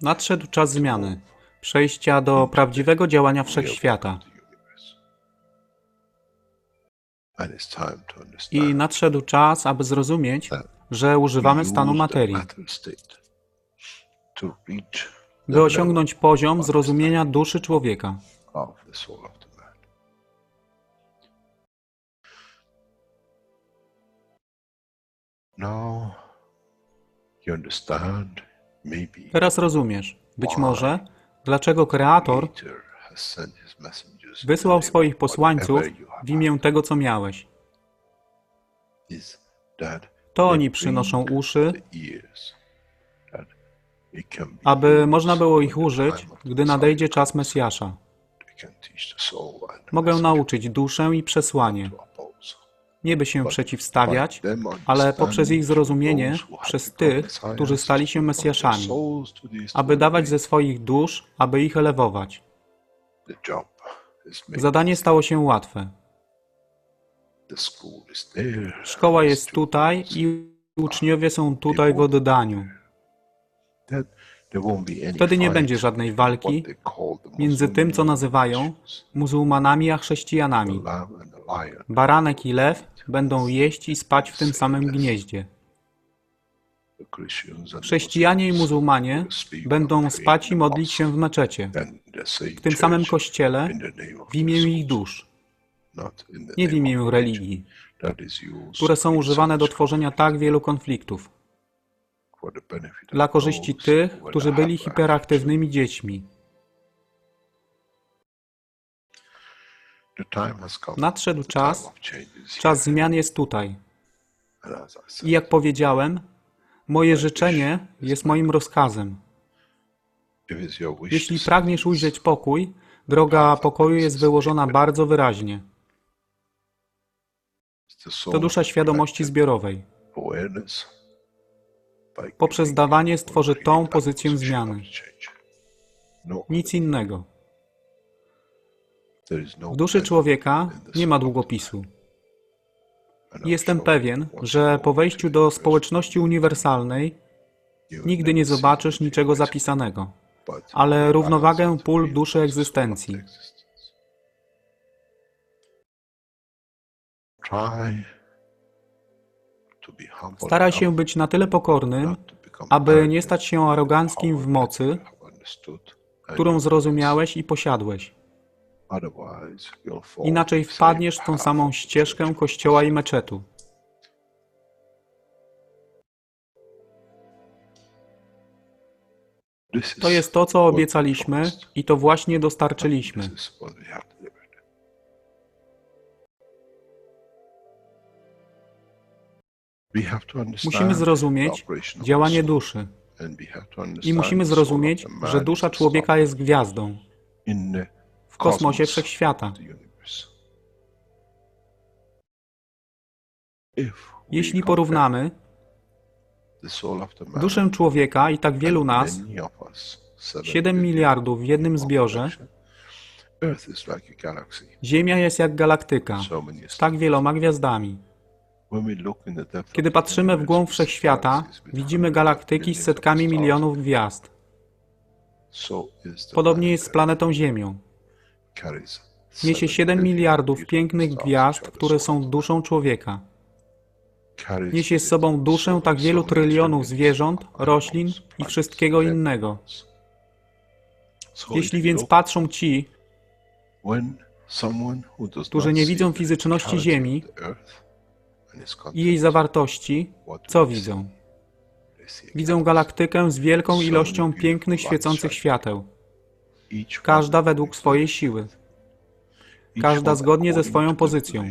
Nadszedł czas zmiany, przejścia do prawdziwego działania wszechświata. I nadszedł czas, aby zrozumieć, że używamy stanu materii, by osiągnąć poziom zrozumienia duszy człowieka. Teraz rozumiesz, być może, dlaczego Kreator wysłał swoich posłańców w imię tego, co miałeś. To oni przynoszą uszy, aby można było ich użyć, gdy nadejdzie czas Mesjasza. Mogę nauczyć duszę i przesłanie. Nie by się przeciwstawiać, ale poprzez ich zrozumienie, przez tych, którzy stali się Mesjaszami, aby dawać ze swoich dusz, aby ich elewować. Zadanie stało się łatwe. Szkoła jest tutaj i uczniowie są tutaj w oddaniu. Wtedy nie będzie żadnej walki między tym, co nazywają muzułmanami, a chrześcijanami. Baranek i lew będą jeść i spać w tym samym gnieździe. Chrześcijanie i muzułmanie będą spać i modlić się w meczecie, w tym samym kościele, w imię ich dusz, nie w imię religii, które są używane do tworzenia tak wielu konfliktów, dla korzyści tych, którzy byli hiperaktywnymi dziećmi. Nadszedł czas, czas zmian jest tutaj. I jak powiedziałem, moje życzenie jest moim rozkazem. Jeśli pragniesz ujrzeć pokój, droga pokoju jest wyłożona bardzo wyraźnie. To dusza świadomości zbiorowej. Poprzez dawanie stworzy tą pozycję zmiany. Nic innego. W duszy człowieka nie ma długopisu. Jestem pewien, że po wejściu do społeczności uniwersalnej nigdy nie zobaczysz niczego zapisanego, ale równowagę pól duszy egzystencji. Staraj się być na tyle pokornym, aby nie stać się aroganckim w mocy, którą zrozumiałeś i posiadłeś. Inaczej wpadniesz w tą samą ścieżkę kościoła i meczetu. To jest to, co obiecaliśmy i to właśnie dostarczyliśmy. Musimy zrozumieć działanie duszy i musimy zrozumieć, że dusza człowieka jest gwiazdą w kosmosie wszechświata. Jeśli porównamy duszę człowieka i tak wielu nas, 7 miliardów w jednym zbiorze, Ziemia jest jak galaktyka z tak wieloma gwiazdami. Kiedy patrzymy w głąb wszechświata, widzimy galaktyki z setkami milionów gwiazd. Podobnie jest z planetą Ziemią. Niesie 7 miliardów pięknych gwiazd, które są duszą człowieka. Niesie z sobą duszę tak wielu trylionów zwierząt, roślin i wszystkiego innego. Jeśli więc patrzą ci, którzy nie widzą fizyczności Ziemi i jej zawartości, co widzą? Widzą galaktykę z wielką ilością pięknych, świecących świateł. Każda według swojej siły. Każda zgodnie ze swoją pozycją.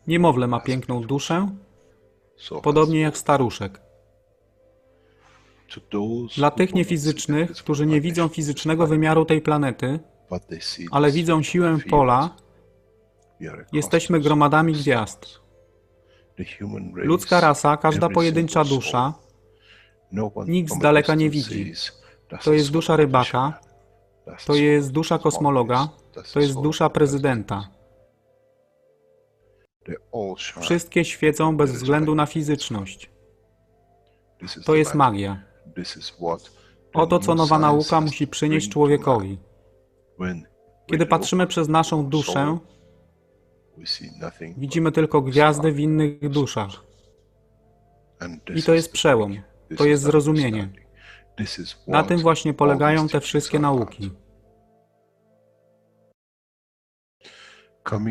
Niemowlę ma piękną duszę, podobnie jak staruszek. Dla tych niefizycznych, którzy nie widzą fizycznego wymiaru tej planety, ale widzą siłę pola, jesteśmy gromadami gwiazd. Ludzka rasa, każda pojedyncza dusza, nikt z daleka nie widzi. To jest dusza rybaka, to jest dusza kosmologa, to jest dusza prezydenta. Wszystkie świecą bez względu na fizyczność. To jest magia. Oto, co nowa nauka musi przynieść człowiekowi. Kiedy patrzymy przez naszą duszę, widzimy tylko gwiazdy w innych duszach. I to jest przełom. To jest zrozumienie. Na tym właśnie polegają te wszystkie nauki.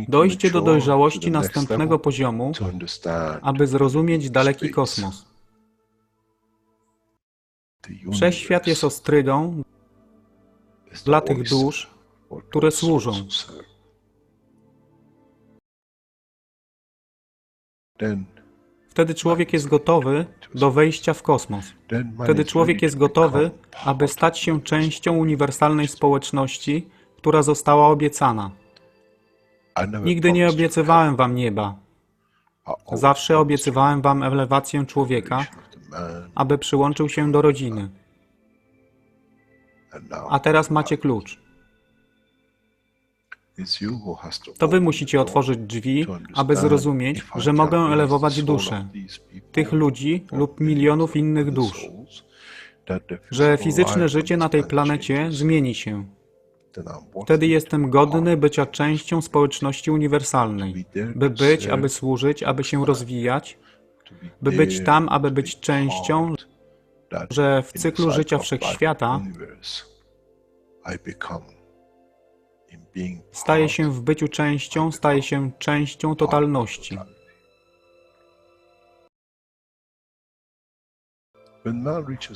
Dojście do dojrzałości następnego poziomu, aby zrozumieć daleki kosmos. Wszechświat jest ostrygą dla tych dusz, które służą. Wtedy człowiek jest gotowy do wejścia w kosmos. Wtedy człowiek jest gotowy, aby stać się częścią uniwersalnej społeczności, która została obiecana. Nigdy nie obiecywałem wam nieba. Zawsze obiecywałem wam elewację człowieka, aby przyłączył się do rodziny. A teraz macie klucz. To wy musicie otworzyć drzwi, aby zrozumieć, że mogę elewować duszę tych ludzi lub milionów innych dusz, że fizyczne życie na tej planecie zmieni się. Wtedy jestem godny bycia częścią społeczności uniwersalnej, by być, aby służyć, aby się rozwijać, by być tam, aby być częścią, że w cyklu życia wszechświata staje się w byciu częścią, staje się częścią totalności.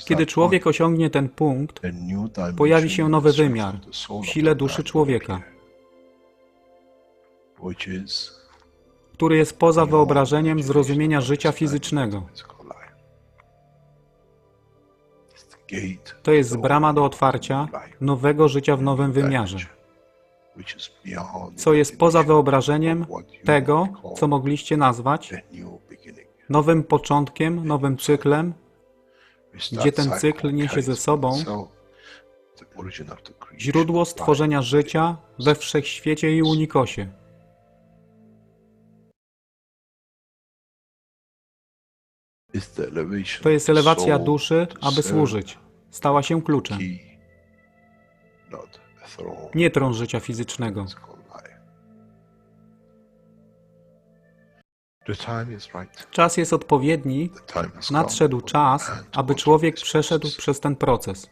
Kiedy człowiek osiągnie ten punkt, pojawi się nowy wymiar w sile duszy człowieka, który jest poza wyobrażeniem zrozumienia życia fizycznego. To jest brama do otwarcia nowego życia w nowym wymiarze, co jest poza wyobrażeniem tego, co mogliście nazwać nowym początkiem, nowym cyklem, gdzie ten cykl niesie ze sobą źródło stworzenia życia we wszechświecie i unikosie. To jest elewacja duszy, aby służyć. Stała się kluczem. Nie tron życia fizycznego. Czas jest odpowiedni, nadszedł czas, aby człowiek przeszedł przez ten proces.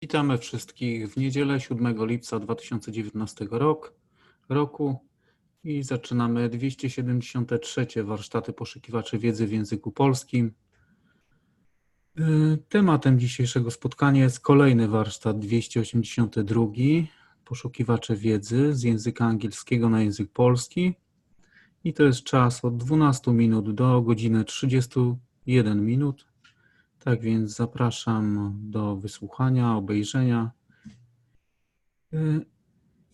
Witamy wszystkich w niedzielę 7 lipca 2019 roku i zaczynamy 273. warsztaty poszukiwaczy wiedzy w języku polskim. Tematem dzisiejszego spotkania jest kolejny warsztat 282. Poszukiwacze wiedzy z języka angielskiego na język polski i to jest czas od 12 minut do godziny 31 minut. Tak więc zapraszam do wysłuchania, obejrzenia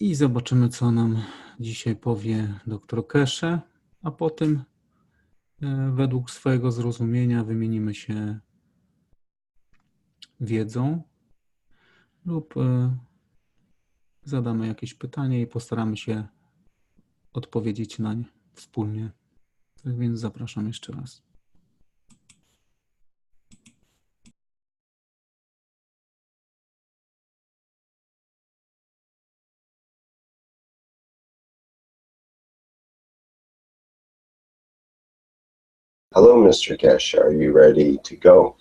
i zobaczymy, co nam dzisiaj powie dr Keshe, a potem według swojego zrozumienia wymienimy się wiedzą lub zadamy jakieś pytanie i postaramy się odpowiedzieć na nie wspólnie. Tak więc zapraszam jeszcze raz. Hello, Mr. Keshe. Are you ready to go?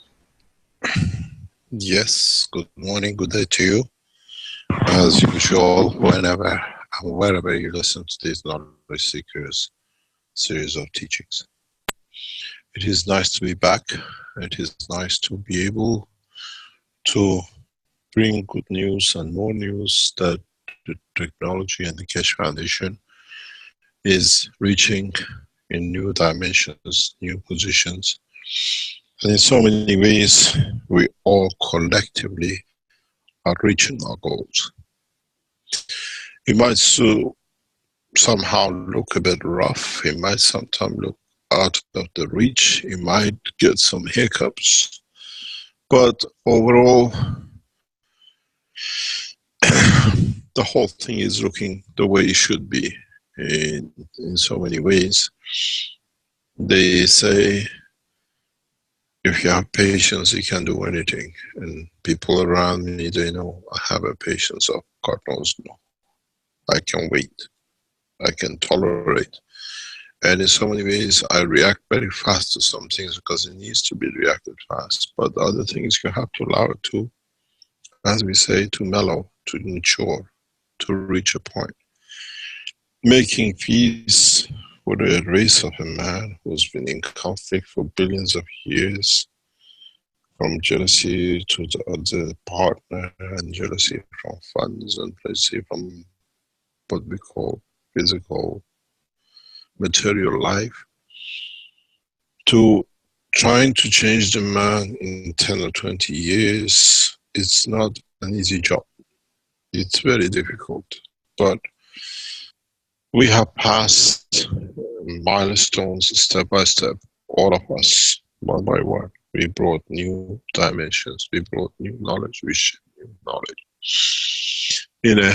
Yes. Good morning, good day to you. As usual, whenever and wherever you listen to these knowledge seekers series of teachings. It is nice to be back. It is nice to be able to bring good news and more news that the technology and the Keshe Foundation is reaching in new dimensions, new positions. And in so many ways, we all collectively are reaching our goals. It might somehow look a bit rough. It might sometimes look out of the reach. It might get some hiccups. But overall, the whole thing is looking the way it should be in so many ways. They say, if you have patience, you can do anything. And people around me, they know I have a patience of God knows no. I can wait. I can tolerate. And in so many ways, I react very fast to some things because it needs to be reacted fast. But the other things, you have to allow it to, as we say, to mellow, to mature, to reach a point. Making peace with a race of a man who's been in conflict for billions of years, from jealousy to the other partner, and jealousy from funds, and jealousy from what we call physical, material life, to trying to change the man in 10 or 20 years. It's not an easy job. It's very difficult, but we have passed milestones step by step, all of us, one by one. We brought new dimensions, we brought new knowledge, we shared new knowledge. In a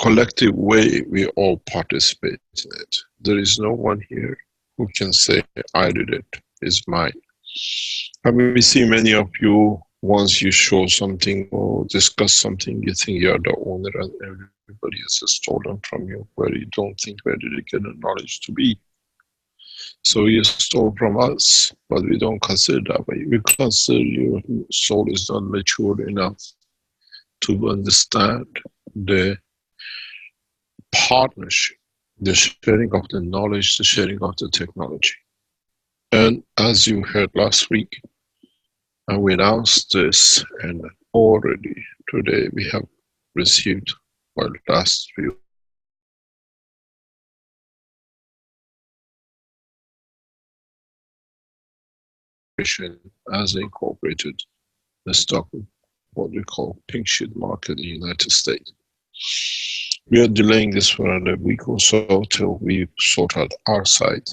collective way, we all participate in it. There is no one here who can say, I did it, it's mine. And we see many of you, once you show something or discuss something, you think you're the owner and everybody else has stolen from you, where you don't think where did you get the knowledge to be. So you stole from us, but we don't consider that way. We consider your soul is not mature enough to understand the partnership, the sharing of the knowledge, the sharing of the technology. And as you heard last week, and we announced this, and already today we have received, well, last few as incorporated the stock, what we call pink sheet market in the United States. We are delaying this for another week or so till we sort out our side.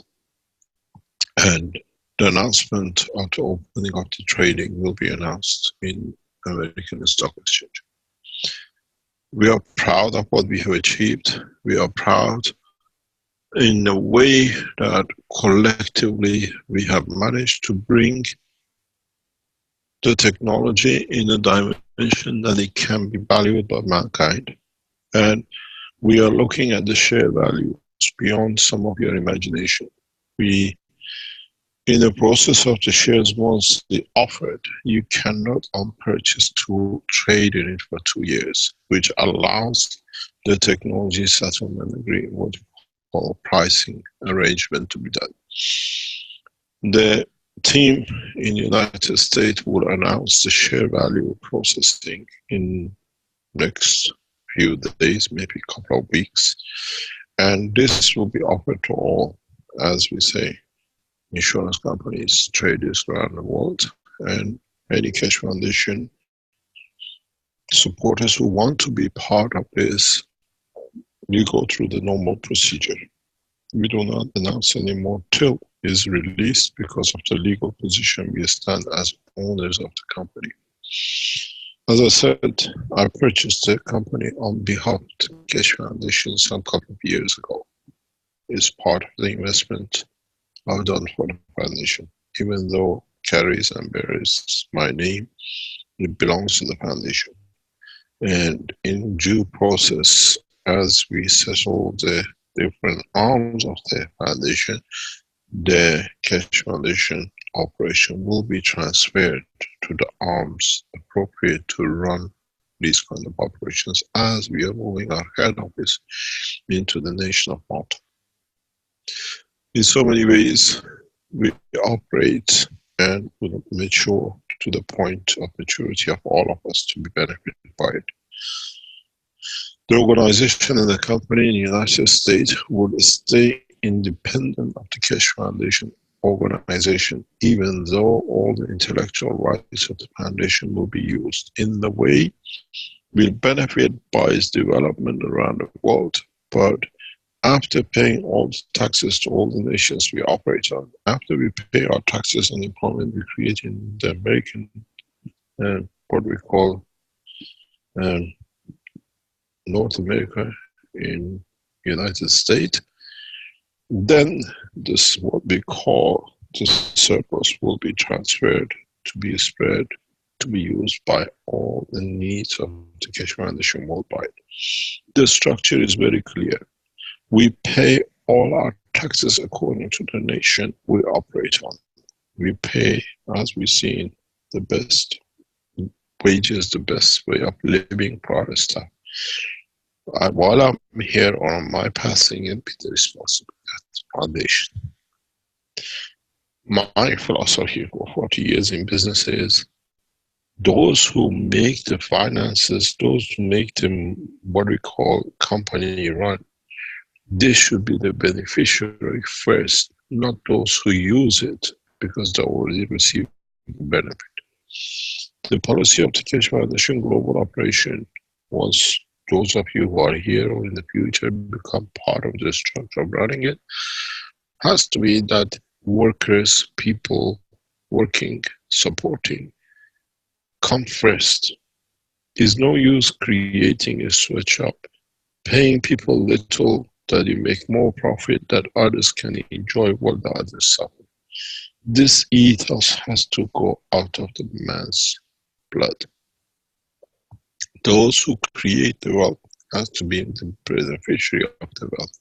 And the announcement of the opening of the trading will be announced in American Stock Exchange. We are proud of what we have achieved. We are proud in a way that collectively we have managed to bring the technology in a dimension that it can be valued by mankind. And we are looking at the share value beyond some of your imagination. We, in the process of the shares, once they offered, you cannot purchase to trade in it for 2 years, which allows the technology settlement agreement, what we call pricing arrangement, to be done. The team in the United States will announce the share value processing in next few days, maybe a couple of weeks. And this will be offered to all, as we say, insurance companies, traders around the world, and any Keshe Foundation supporters who want to be part of this. We go through the normal procedure. We do not announce anymore till it is released because of the legal position we stand as owners of the company. As I said, I purchased the company on behalf of the Keshe Foundation some couple of years ago. It's part of the investment I've done for the foundation. Even though carries and bears my name, it belongs to the foundation. And in due process, as we settle the different arms of the foundation, the Keshe Foundation operation will be transferred to the arms appropriate to run these kind of operations as we are moving our head office into the nation of Malta. In so many ways, we operate and will mature to the point of maturity of all of us to be benefited by it. The organization and the company in the United States would stay independent of the Keshe Foundation organization, even though all the intellectual rights of the foundation will be used in the way will benefit by its development around the world. But after paying all the taxes to all the nations we operate on, after we pay our taxes and employment we create in the American, what we call North America in United States, then this what we call the surplus will be transferred to be spread to be used by all the needs of the Keshe Foundation worldwide. The structure is very clear. We pay all our taxes according to the nation we operate on. We pay, as we've seen, the best wages, the best way of living for our staff. While I'm here on my passing and be the responsible at the foundation. My philosophy for 40 years in business is those who make the finances, those who make them what we call company run, they should be the beneficiary first, not those who use it because they already receive benefit. The policy of the Keshe Foundation Global Operation was those of you who are here or in the future become part of the structure of running it, has to be that workers, people working, supporting, come first. There's no use creating a sweatshop, paying people little that you make more profit that others can enjoy while the others suffer. This ethos has to go out of the man's blood. Those who create the wealth has to be the beneficiary of the wealth.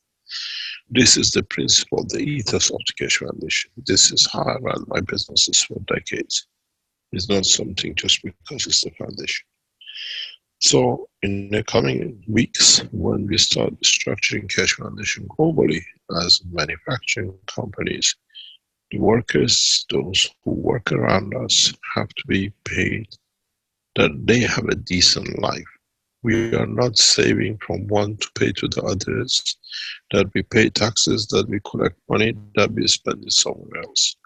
This is the principle, the ethos of the Keshe Foundation. This is how I run my businesses for decades. It's not something just because it's the foundation. So in the coming weeks, when we start structuring Keshe Foundation globally as manufacturing companies, the workers, those who work around us, have to be paid that they have a decent life. We are not saving from one to pay to the others, that we pay taxes, that we collect money, that we spend it somewhere else.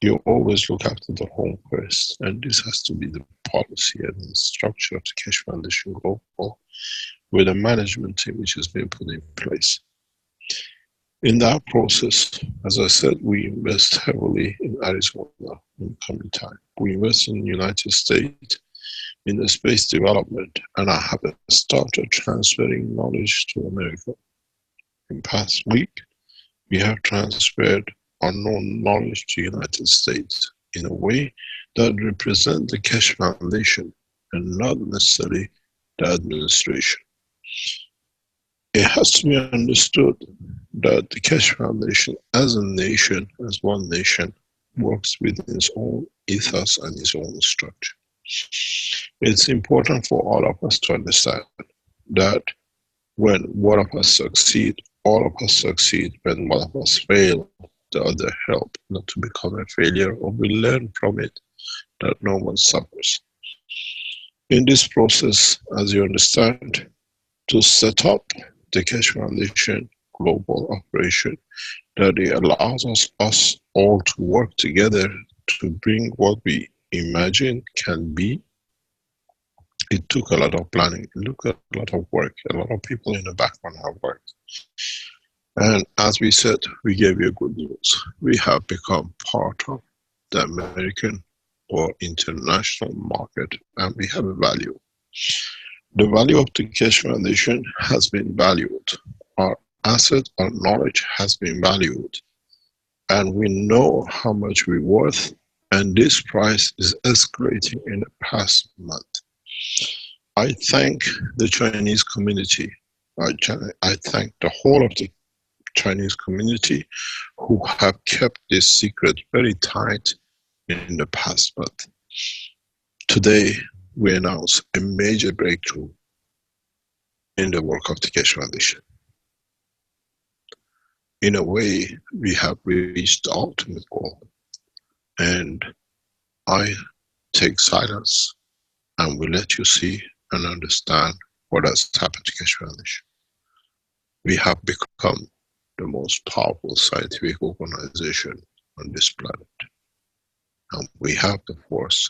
You always look after the home first, and this has to be the policy and the structure of the Keshe Foundation Global with a management team which has been put in place. In that process, as I said, we invest heavily in Arizona in the coming time. We invest in the United States in the space development, and I have started transferring knowledge to America. In past week, we have transferred unknown knowledge to the United States in a way that represents the Keshe Foundation and not necessarily the administration. It has to be understood that the Keshe Foundation as a nation, as one nation, works within its own ethos and its own structure. It's important for all of us to understand that when one of us succeed, all of us succeed. When one of us fail, the other help not to become a failure, or we learn from it that no one suffers. In this process, as you understand, to set up the Keshe Foundation global operation, that it allows us all to work together to bring what we imagine can be. It took a lot of planning, it took a lot of work, a lot of people in the background have worked. And as we said, we gave you good news. We have become part of the American or international market, and we have a value. The value of the Keshe Foundation has been valued. Our asset, our knowledge has been valued. And we know how much we're worth, and this price is escalating in the past month. I thank the Chinese community. I thank the whole of the Chinese community who have kept this secret very tight in the past month. Today, we announce a major breakthrough in the work of the Keshe Foundation. In a way, we have reached the ultimate goal, and I take silence and will let you see and understand what has happened to Keshe Foundation. We have become the most powerful scientific organization on this planet. And we have the force,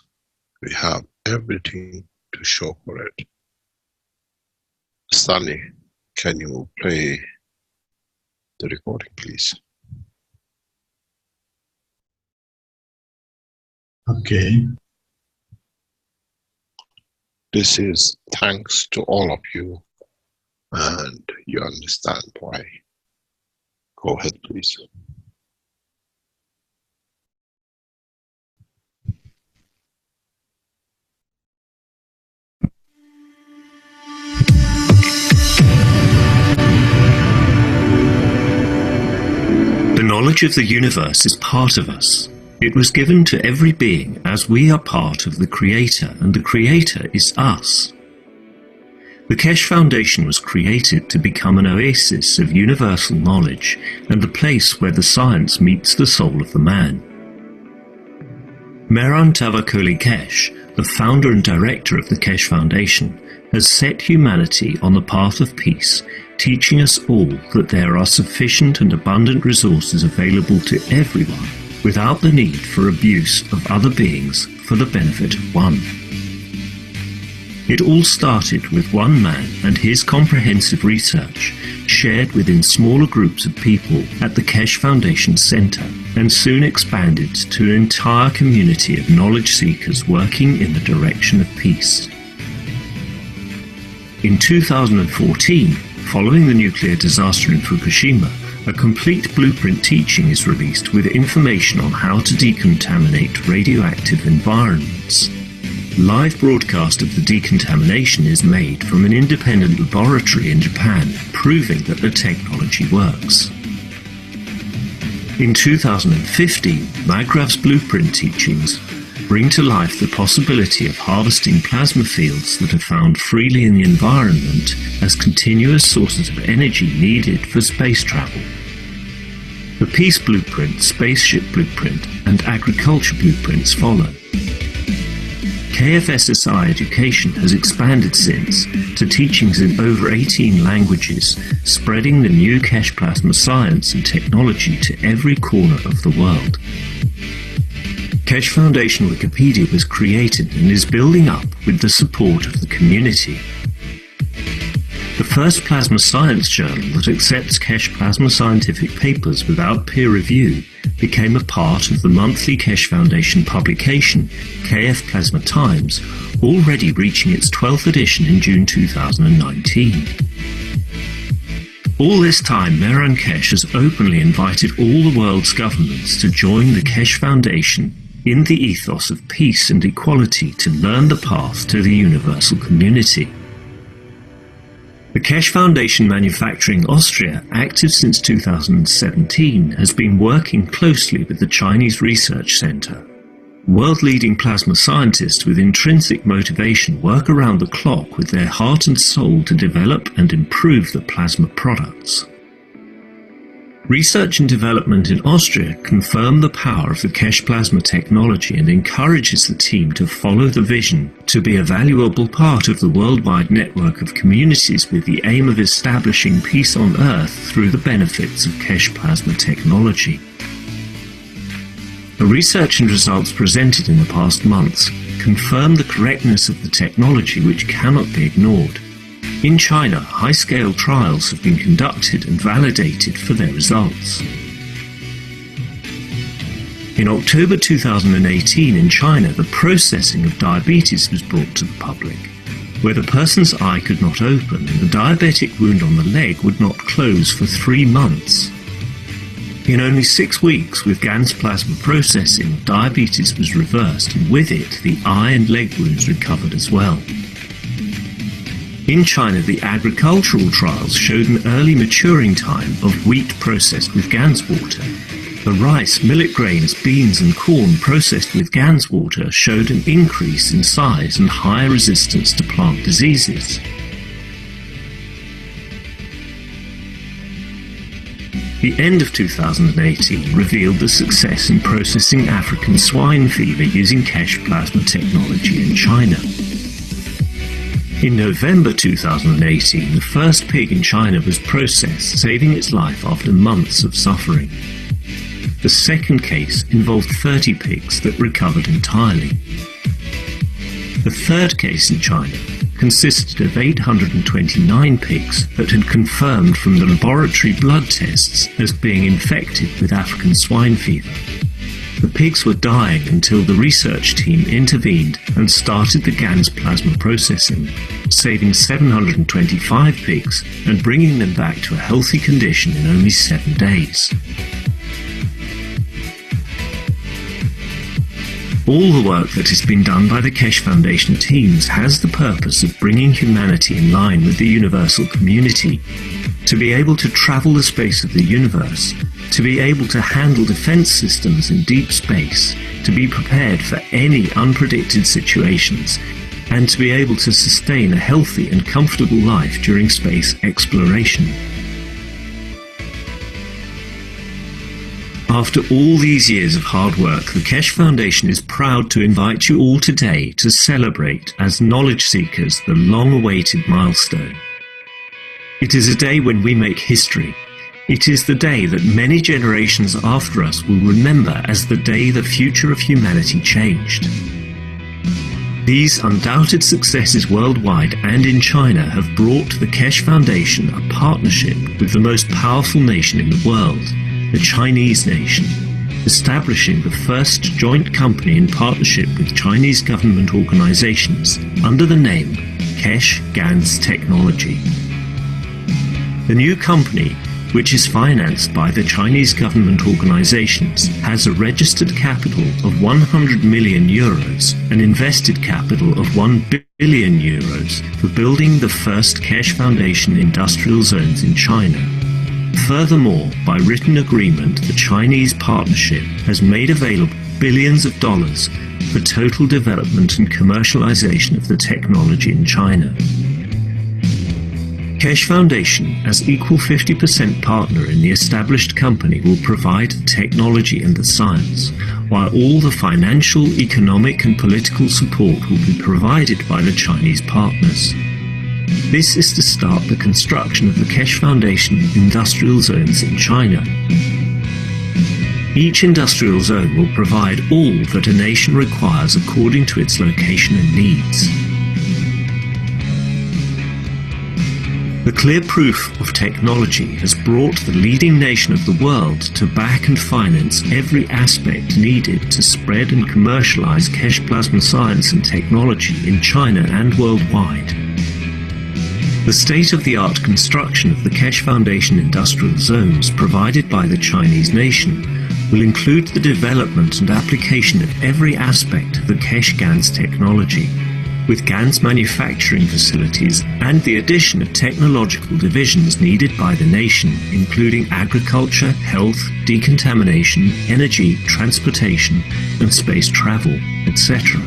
we have everything to show for it. Stanley, can you play the recording, please? Okay. This is thanks to all of you, and you understand why. Go ahead, please. The knowledge of the universe is part of us. It was given to every being as we are part of the Creator, and the Creator is us. The Keshe Foundation was created to become an oasis of universal knowledge and the place where the science meets the soul of the man. Mehran Tavakoli Keshe, the founder and director of the Keshe Foundation, has set humanity on the path of peace, teaching us all that there are sufficient and abundant resources available to everyone without the need for abuse of other beings for the benefit of one. It all started with one man and his comprehensive research, shared within smaller groups of people at the Keshe Foundation Center, and soon expanded to an entire community of knowledge seekers working in the direction of peace. In 2014, following the nuclear disaster in Fukushima, a complete blueprint teaching is released with information on how to decontaminate radioactive environments. Live broadcast of the decontamination is made from an independent laboratory in Japan, proving that the technology works. In 2015, Magrav's blueprint teachings bring to life the possibility of harvesting plasma fields that are found freely in the environment as continuous sources of energy needed for space travel. The Peace Blueprint, Spaceship Blueprint, and Agriculture Blueprints follow. KF SSI Education has expanded since to teachings in over 18 languages, spreading the new Keshe plasma science and technology to every corner of the world. Keshe Foundation Wikipedia was created and is building up with the support of the community. The first plasma science journal that accepts Keshe plasma scientific papers without peer review became a part of the monthly Keshe Foundation publication, KF Plasma Times, already reaching its 12th edition in June 2019. All this time, Mehran Keshe has openly invited all the world's governments to join the Keshe Foundation in the ethos of peace and equality to learn the path to the universal community. The Keshe Foundation Manufacturing Austria, active since 2017, has been working closely with the Chinese Research Center. World-leading plasma scientists with intrinsic motivation work around the clock with their heart and soul to develop and improve the plasma products. Research and development in Austria confirm the power of the Keshe plasma technology and encourages the team to follow the vision to be a valuable part of the worldwide network of communities with the aim of establishing peace on Earth through the benefits of Keshe plasma technology. The research and results presented in the past months confirm the correctness of the technology, which cannot be ignored. In China, high-scale trials have been conducted and validated for their results. In October 2018 in China, the processing of diabetes was brought to the public, where the person's eye could not open and the diabetic wound on the leg would not close for 3 months. In only 6 weeks, with GAN's plasma processing, diabetes was reversed, and with it, the eye and leg wounds recovered as well. In China, the agricultural trials showed an early maturing time of wheat processed with GAN's water. The rice, millet grains, beans and corn processed with GAN's water showed an increase in size and higher resistance to plant diseases. The end of 2018 revealed the success in processing African swine fever using Keshe plasma technology in China. In November 2018, the first pig in China was processed, saving its life after months of suffering. The second case involved 30 pigs that recovered entirely. The third case in China consisted of 829 pigs that had confirmed from the laboratory blood tests as being infected with African swine fever. The pigs were dying until the research team intervened and started the GANS plasma processing, saving 725 pigs and bringing them back to a healthy condition in only 7 days. All the work that has been done by the Keshe Foundation teams has the purpose of bringing humanity in line with the universal community, to be able to travel the space of the universe, to be able to handle defense systems in deep space, to be prepared for any unpredicted situations, and to be able to sustain a healthy and comfortable life during space exploration. After all these years of hard work, the Keshe Foundation is proud to invite you all today to celebrate as knowledge seekers the long-awaited milestone. It is a day when we make history. It is the day that many generations after us will remember as the day the future of humanity changed. These undoubted successes worldwide and in China have brought the Keshe Foundation a partnership with the most powerful nation in the world, the Chinese nation, establishing the first joint company in partnership with Chinese government organizations under the name Keshe GANS Technology. The new company, which is financed by the Chinese government organizations, has a registered capital of 100 million euros and invested capital of 1 billion euros for building the first Keshe Foundation industrial zones in China. Furthermore, by written agreement, the Chinese partnership has made available billions of dollars for total development and commercialization of the technology in China. Keshe Foundation, as equal 50% partner in the established company, will provide the technology and the science, while all the financial, economic and political support will be provided by the Chinese partners. This is to start the construction of the Keshe Foundation industrial zones in China. Each industrial zone will provide all that a nation requires according to its location and needs. The clear proof of technology has brought the leading nation of the world to back and finance every aspect needed to spread and commercialize Keshe plasma science and technology in China and worldwide. The state-of-the-art construction of the Keshe Foundation industrial zones provided by the Chinese nation will include the development and application of every aspect of the Keshe GANS technology, with GANS manufacturing facilities and the addition of technological divisions needed by the nation, including agriculture, health, decontamination, energy, transportation, and space travel, etc.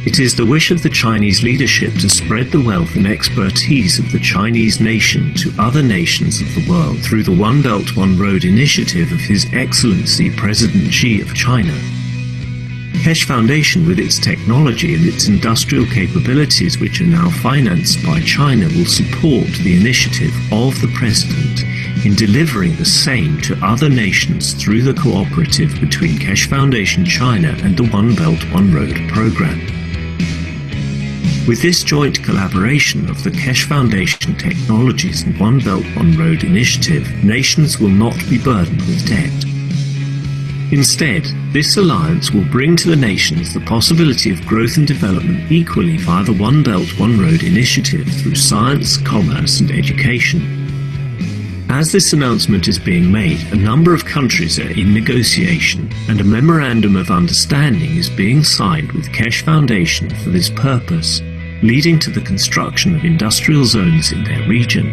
It is the wish of the Chinese leadership to spread the wealth and expertise of the Chinese nation to other nations of the world through the One Belt One Road initiative of His Excellency President Xi of China. Keshe Foundation, with its technology and its industrial capabilities, which are now financed by China, will support the initiative of the President in delivering the same to other nations through the cooperative between Keshe Foundation China and the One Belt One Road program. With this joint collaboration of the Keshe Foundation Technologies and One Belt One Road initiative, nations will not be burdened with debt. Instead, this alliance will bring to the nations the possibility of growth and development equally via the One Belt One Road initiative through science, commerce and education. As this announcement is being made, a number of countries are in negotiation, and a memorandum of understanding is being signed with Keshe Foundation for this purpose, leading to the construction of industrial zones in their region.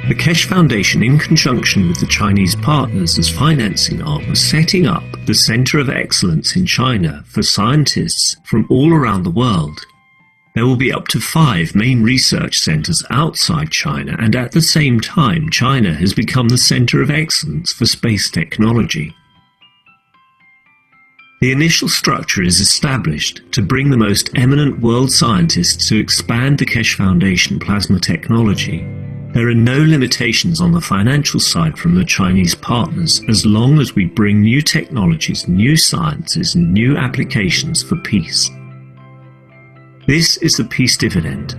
The Keshe Foundation, in conjunction with the Chinese partners as financing arm, was setting up the Center of Excellence in China for scientists from all around the world. There will be up to 5 main research centers outside China, and at the same time, China has become the Center of Excellence for space technology. The initial structure is established to bring the most eminent world scientists to expand the Keshe Foundation plasma technology. There are no limitations on the financial side from the Chinese partners as long as we bring new technologies, new sciences, and new applications for peace. This is the peace dividend.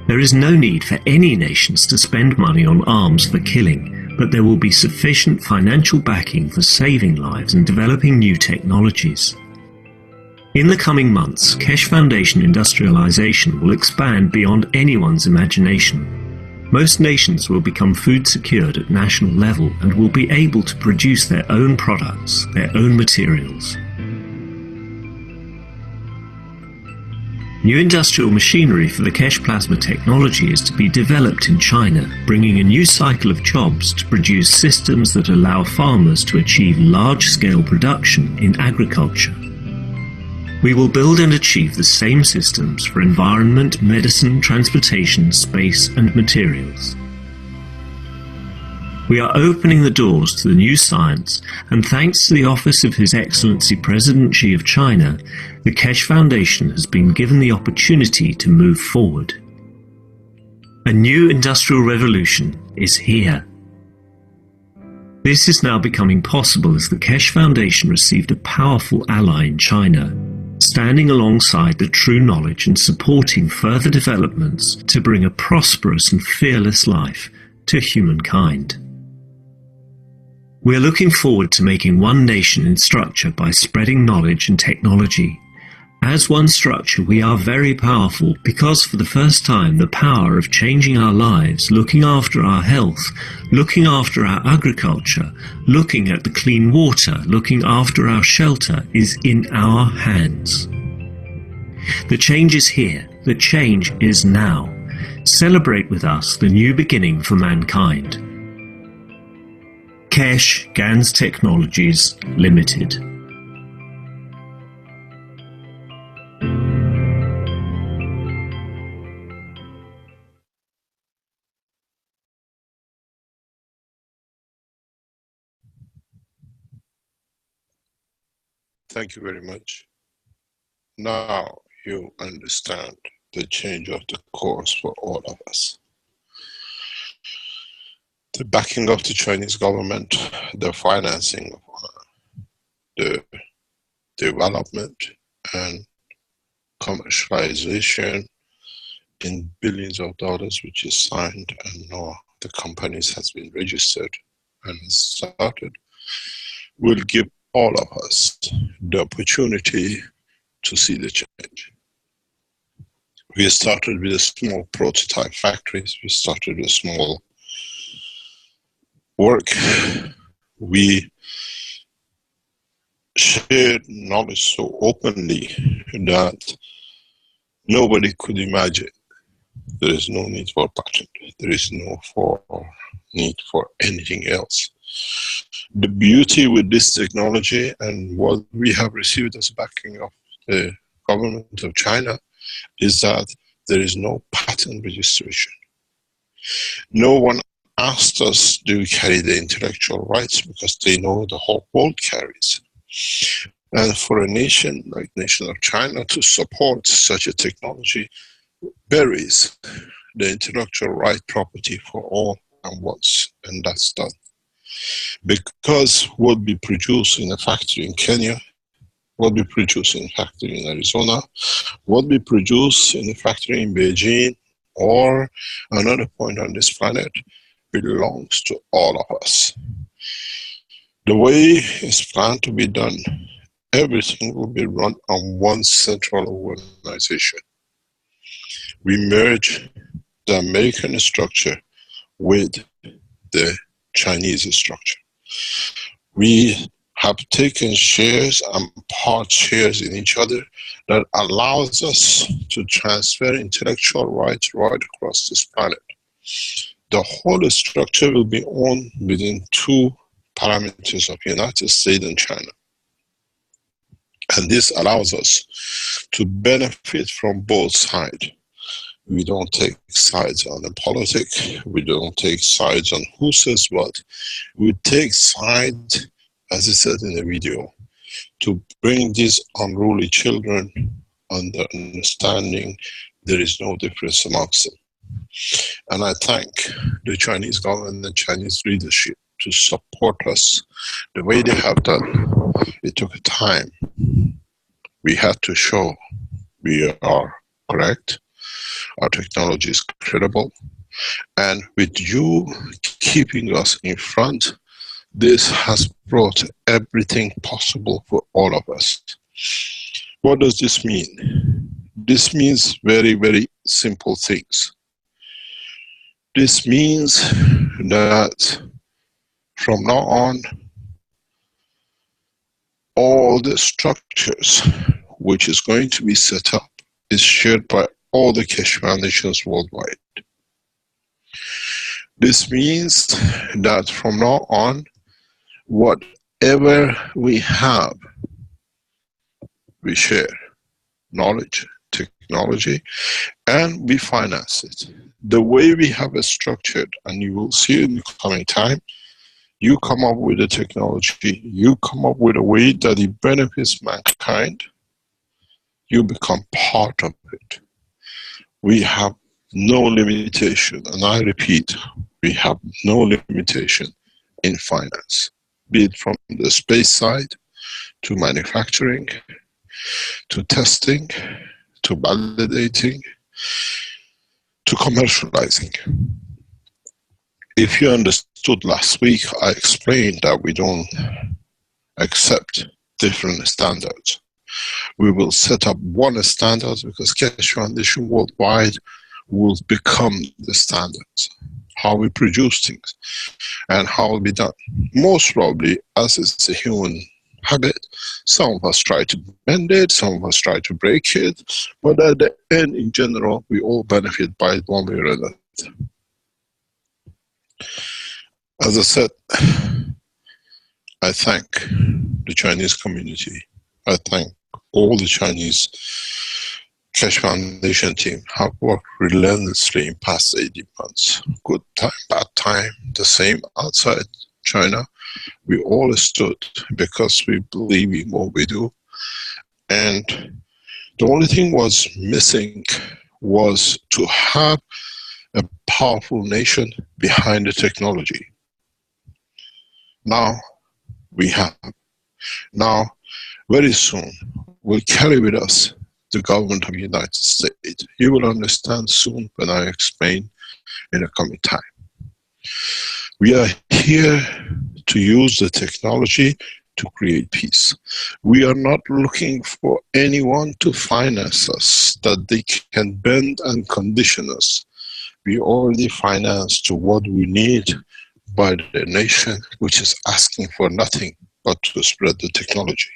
There is no need for any nations to spend money on arms for killing, but there will be sufficient financial backing for saving lives and developing new technologies. In the coming months, Keshe Foundation industrialization will expand beyond anyone's imagination. Most nations will become food secured at national level and will be able to produce their own products, their own materials. New industrial machinery for the Keshe plasma technology is to be developed in China, bringing a new cycle of jobs to produce systems that allow farmers to achieve large-scale production in agriculture. We will build and achieve the same systems for environment, medicine, transportation, space, and materials. We are opening the doors to the new science, and thanks to the Office of His Excellency President Xi of China, the Keshe Foundation has been given the opportunity to move forward. A new industrial revolution is here. This is now becoming possible as the Keshe Foundation received a powerful ally in China, standing alongside the true knowledge and supporting further developments to bring a prosperous and fearless life to humankind. We are looking forward to making one nation in structure by spreading knowledge and technology. As one structure, we are very powerful because for the first time the power of changing our lives, looking after our health, looking after our agriculture, looking at the clean water, looking after our shelter is in our hands. The change is here. The change is now. Celebrate with us the new beginning for mankind. Keshe GANS Technologies Limited. Thank you very much. Now you understand the change of the course for all of us. The backing of the Chinese government, the financing of the development and commercialization in billions of dollars, which is signed and now the companies has been registered and started, will give all of us the opportunity to see the change. We started with a small prototype factories. We started with small work. We shared knowledge so openly that nobody could imagine. There is no need for patent. There is no need for anything else. The beauty with this technology and what we have received as backing of the government of China is that there is no patent registration. No one asked us, do we carry the intellectual rights, because they know the whole world carries. And for a nation like nation of China to support such a technology buries the intellectual right property for all and once, and that's done. Because what we produce in a factory in Kenya, what we produce in a factory in Arizona, what we produce in a factory in Beijing or another point on this planet belongs to all of us. The way it's planned to be done, everything will be run on one central organization. We merge the American structure with the Chinese structure. We have taken shares and part shares in each other that allows us to transfer intellectual rights right across this planet. The whole structure will be owned within two parameters of United States and China. And this allows us to benefit from both sides. We don't take sides on the politics. We don't take sides on who says what. We take sides, as I said in the video, to bring these unruly children under understanding there is no difference amongst them. And I thank the Chinese government and the Chinese leadership to support us the way they have done. It took time. We had to show we are correct, our technology is credible, and with you keeping us in front, this has brought everything possible for all of us. What does this mean? This means very, very simple things. This means that from now on, all the structures which is going to be set up is shared by all the Keshe Foundations worldwide. This means that from now on, whatever we have, we share knowledge, technology, and we finance it. The way we have it structured, and you will see in the coming time, you come up with a technology, you come up with a way that it benefits mankind, you become part of it. We have no limitation, and I repeat, we have no limitation in finance, be it from the space side, to manufacturing, to testing, to validating, to commercializing. If you understood last week, I explained that we don't accept different standards. We will set up one standard because Keshe Foundation worldwide will become the standards. How we produce things and how it will be done. Most probably, as it's a human habit, some of us try to bend it, some of us try to break it, but at the end, in general, we all benefit by it one way or another. As I said, I thank the Chinese community. I thank all the Chinese Keshe Foundation team have worked relentlessly in past 18 months. Good time, bad time, the same outside China. We all stood because we believe in what we do. And the only thing was missing was to have a powerful nation behind the technology. Now we have. Now, very soon, we'll carry with us the government of the United States. You will understand soon when I explain in the coming time. We are here to use the technology to create peace. We are not looking for anyone to finance us, that they can bend and condition us. We already finance to what we need by the nation, which is asking for nothing but to spread the technology.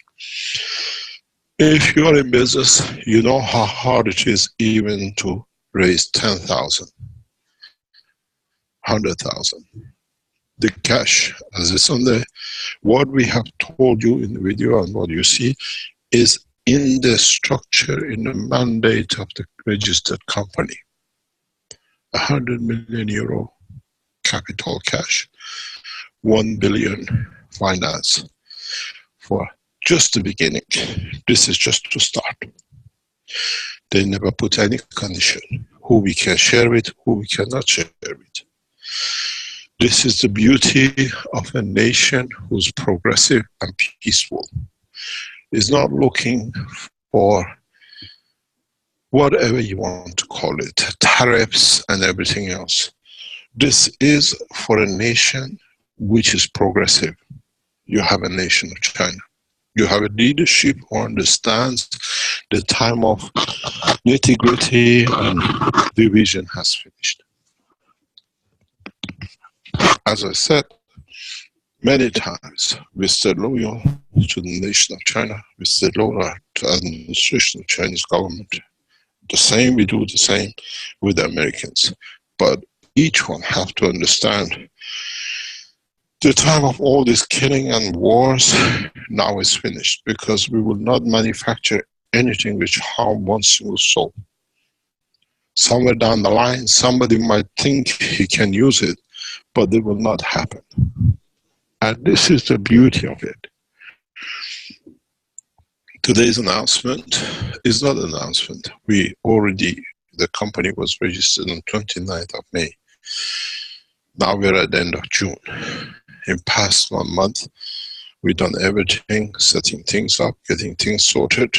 If you are in business, you know how hard it is even to raise 10,000, 100,000. The cash, as it's on there, what we have told you in the video and what you see is in the structure, in the mandate of the registered company. 100 million euro capital cash, 1 billion finance for just the beginning. This is just to start. They never put any condition, who we can share with, who we cannot share with. This is the beauty of a nation who's progressive and peaceful. It's not looking for whatever you want to call it, tariffs and everything else. This is for a nation which is progressive. You have a nation of China. You have a leadership who understands the time of nitty-gritty and division has finished. As I said many times, we stay loyal to the nation of China. We stay loyal to the administration of Chinese government. The same, we do the same with the Americans. But each one have to understand the time of all this killing and wars now is finished, because we will not manufacture anything which harm one single soul. Somewhere down the line, somebody might think he can use it, but it will not happen. And this is the beauty of it. Today's announcement is not an announcement. The company was registered on 29th of May. Now we're at the end of June. In past 1 month, we've done everything, setting things up, getting things sorted,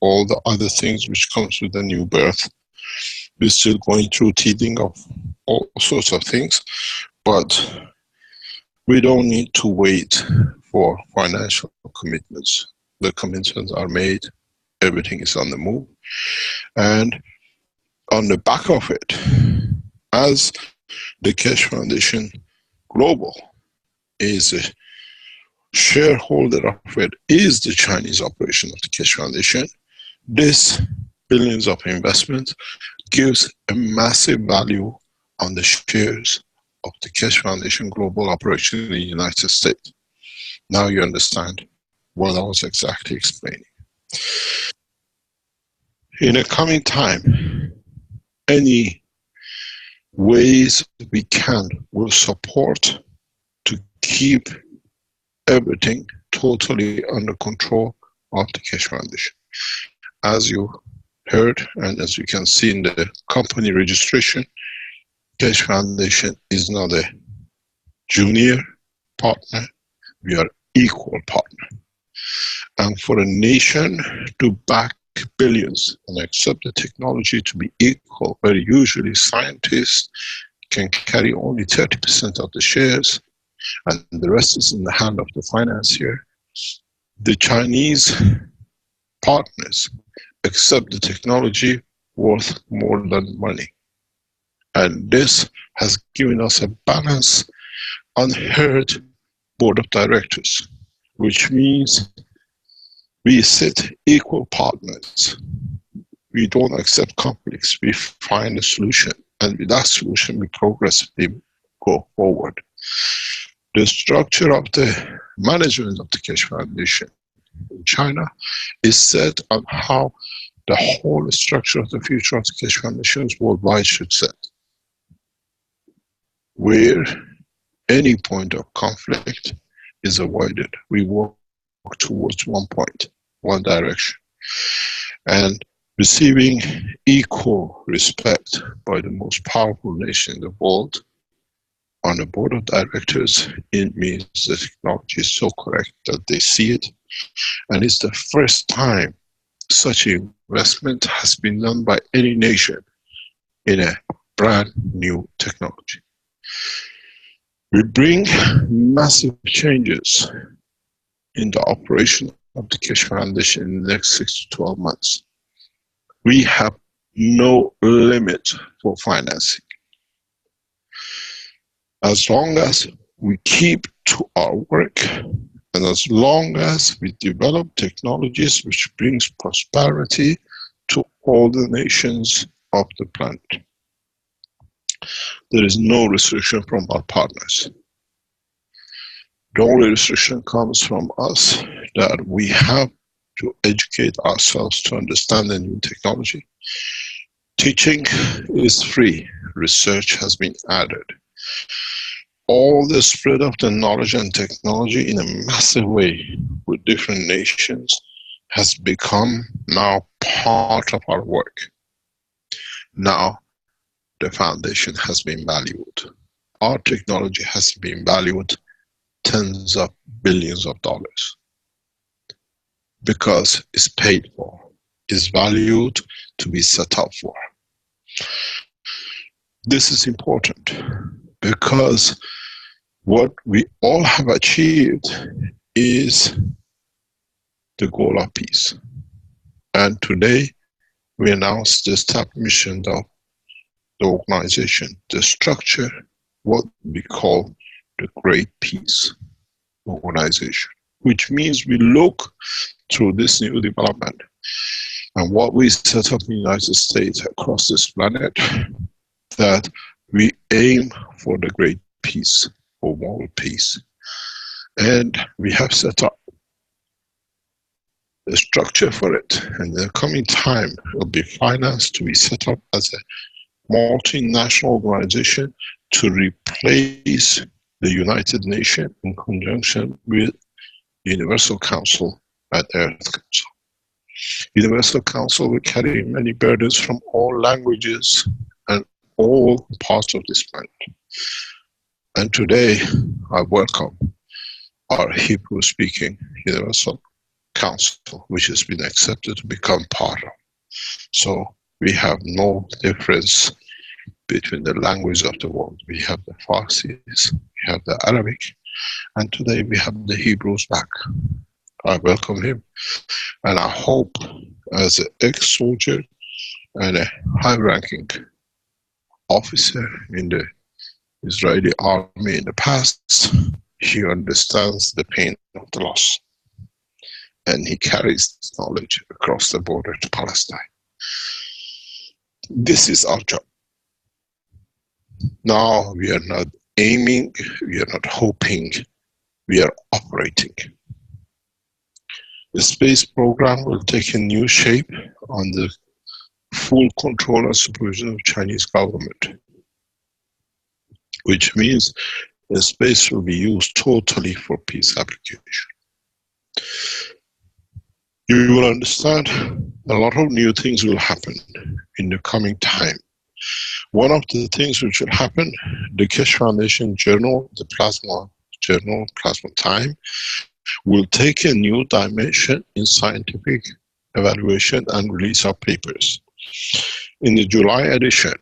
all the other things which comes with a new birth. We're still going through teething of all sorts of things, but we don't need to wait for financial commitments. The commitments are made, everything is on the move, and on the back of it, as the Keshe Foundation Global is a shareholder of it, is the Chinese operation of the Keshe Foundation, this billions of investment gives a massive value on the shares of the Keshe Foundation Global operation in the United States. Now you understand what I was exactly explaining. In a coming time, any ways we can will support to keep everything totally under control of the Keshe Foundation. As you heard and as you can see in the company registration, Keshe Foundation is not a junior partner, we are equal partner. And for a nation to back billions and accept the technology to be equal, where usually scientists can carry only 30% of the shares and the rest is in the hand of the financier, the Chinese partners accept the technology worth more than money. And this has given us a balanced, unheard board of directors, which means we sit equal partners. We don't accept conflicts, we find a solution, and with that solution we progressively go forward. The structure of the management of the Keshe Foundation in China is set on how the whole structure of the future of the Keshe Foundations worldwide should set, where any point of conflict is avoided. We work towards one point, one direction, and receiving equal respect by the most powerful nation in the world on the board of directors. It means the technology is so correct that they see it, and it's the first time such investment has been done by any nation in a brand new technology. We bring massive changes in the operation of the Keshe Foundation in the next 6 to 12 months. We have no limit for financing. As long as we keep to our work, and as long as we develop technologies which brings prosperity to all the nations of the planet, there is no restriction from our partners. The only restriction comes from us, that we have to educate ourselves to understand the new technology. Teaching is free, research has been added. All the spread of the knowledge and technology in a massive way with different nations has become now part of our work. Now the foundation has been valued. Our technology has been valued tens of billions of dollars because it's paid for, it's valued to be set up for. This is important because what we all have achieved is the goal of peace. And today we announced the establishment of the organization, the structure, what we call the Great Peace Organization, which means we look through this new development and what we set up in the United States across this planet, that we aim for the great peace, for world peace. And we have set up the structure for it. And in the coming time, it will be financed to be set up as a multinational organization to replace the United Nations in conjunction with the Universal Council and Earth Council. Universal Council will carry many burdens from all languages and all parts of this planet. And today, I welcome our Hebrew-speaking Universal Council, which has been accepted to become part of. So we have no difference between the language of the world. We have the Farsis, we have the Arabic, and today we have the Hebrews back. I welcome him, and I hope as an ex-soldier and a high-ranking officer in the Israeli army in the past, he understands the pain of the loss. And he carries this knowledge across the border to Palestine. This is our job. Now we are not aiming, we are not hoping, we are operating. The space program will take a new shape on the full control and supervision of Chinese government, which means the space will be used totally for peace application. You will understand a lot of new things will happen in the coming time. One of the things which will happen, the Keshe Foundation journal, the Plasma journal, Plasma Time, will take a new dimension in scientific evaluation and release of papers. In the July edition,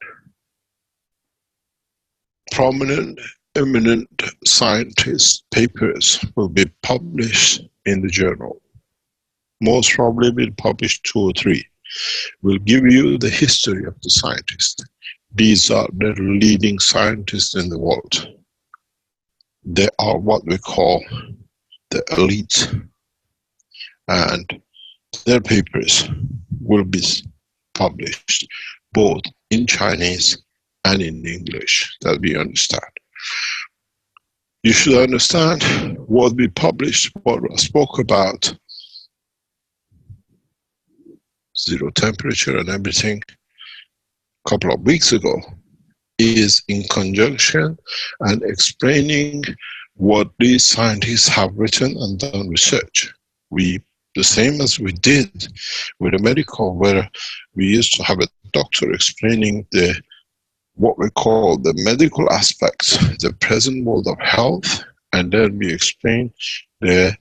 prominent, eminent scientists' papers will be published in the journal. Most probably will publish 2 or 3. We'll give you the history of the scientists. These are the leading scientists in the world. They are what we call the elite, and their papers will be published both in Chinese and in English, that we understand. You should understand what we published, what I spoke about, zero temperature and everything, a couple of weeks ago, is in conjunction and explaining what these scientists have written and done research. The same as we did with the medical, where we used to have a doctor explaining what we call the medical aspects, the present world of health, and then we explain the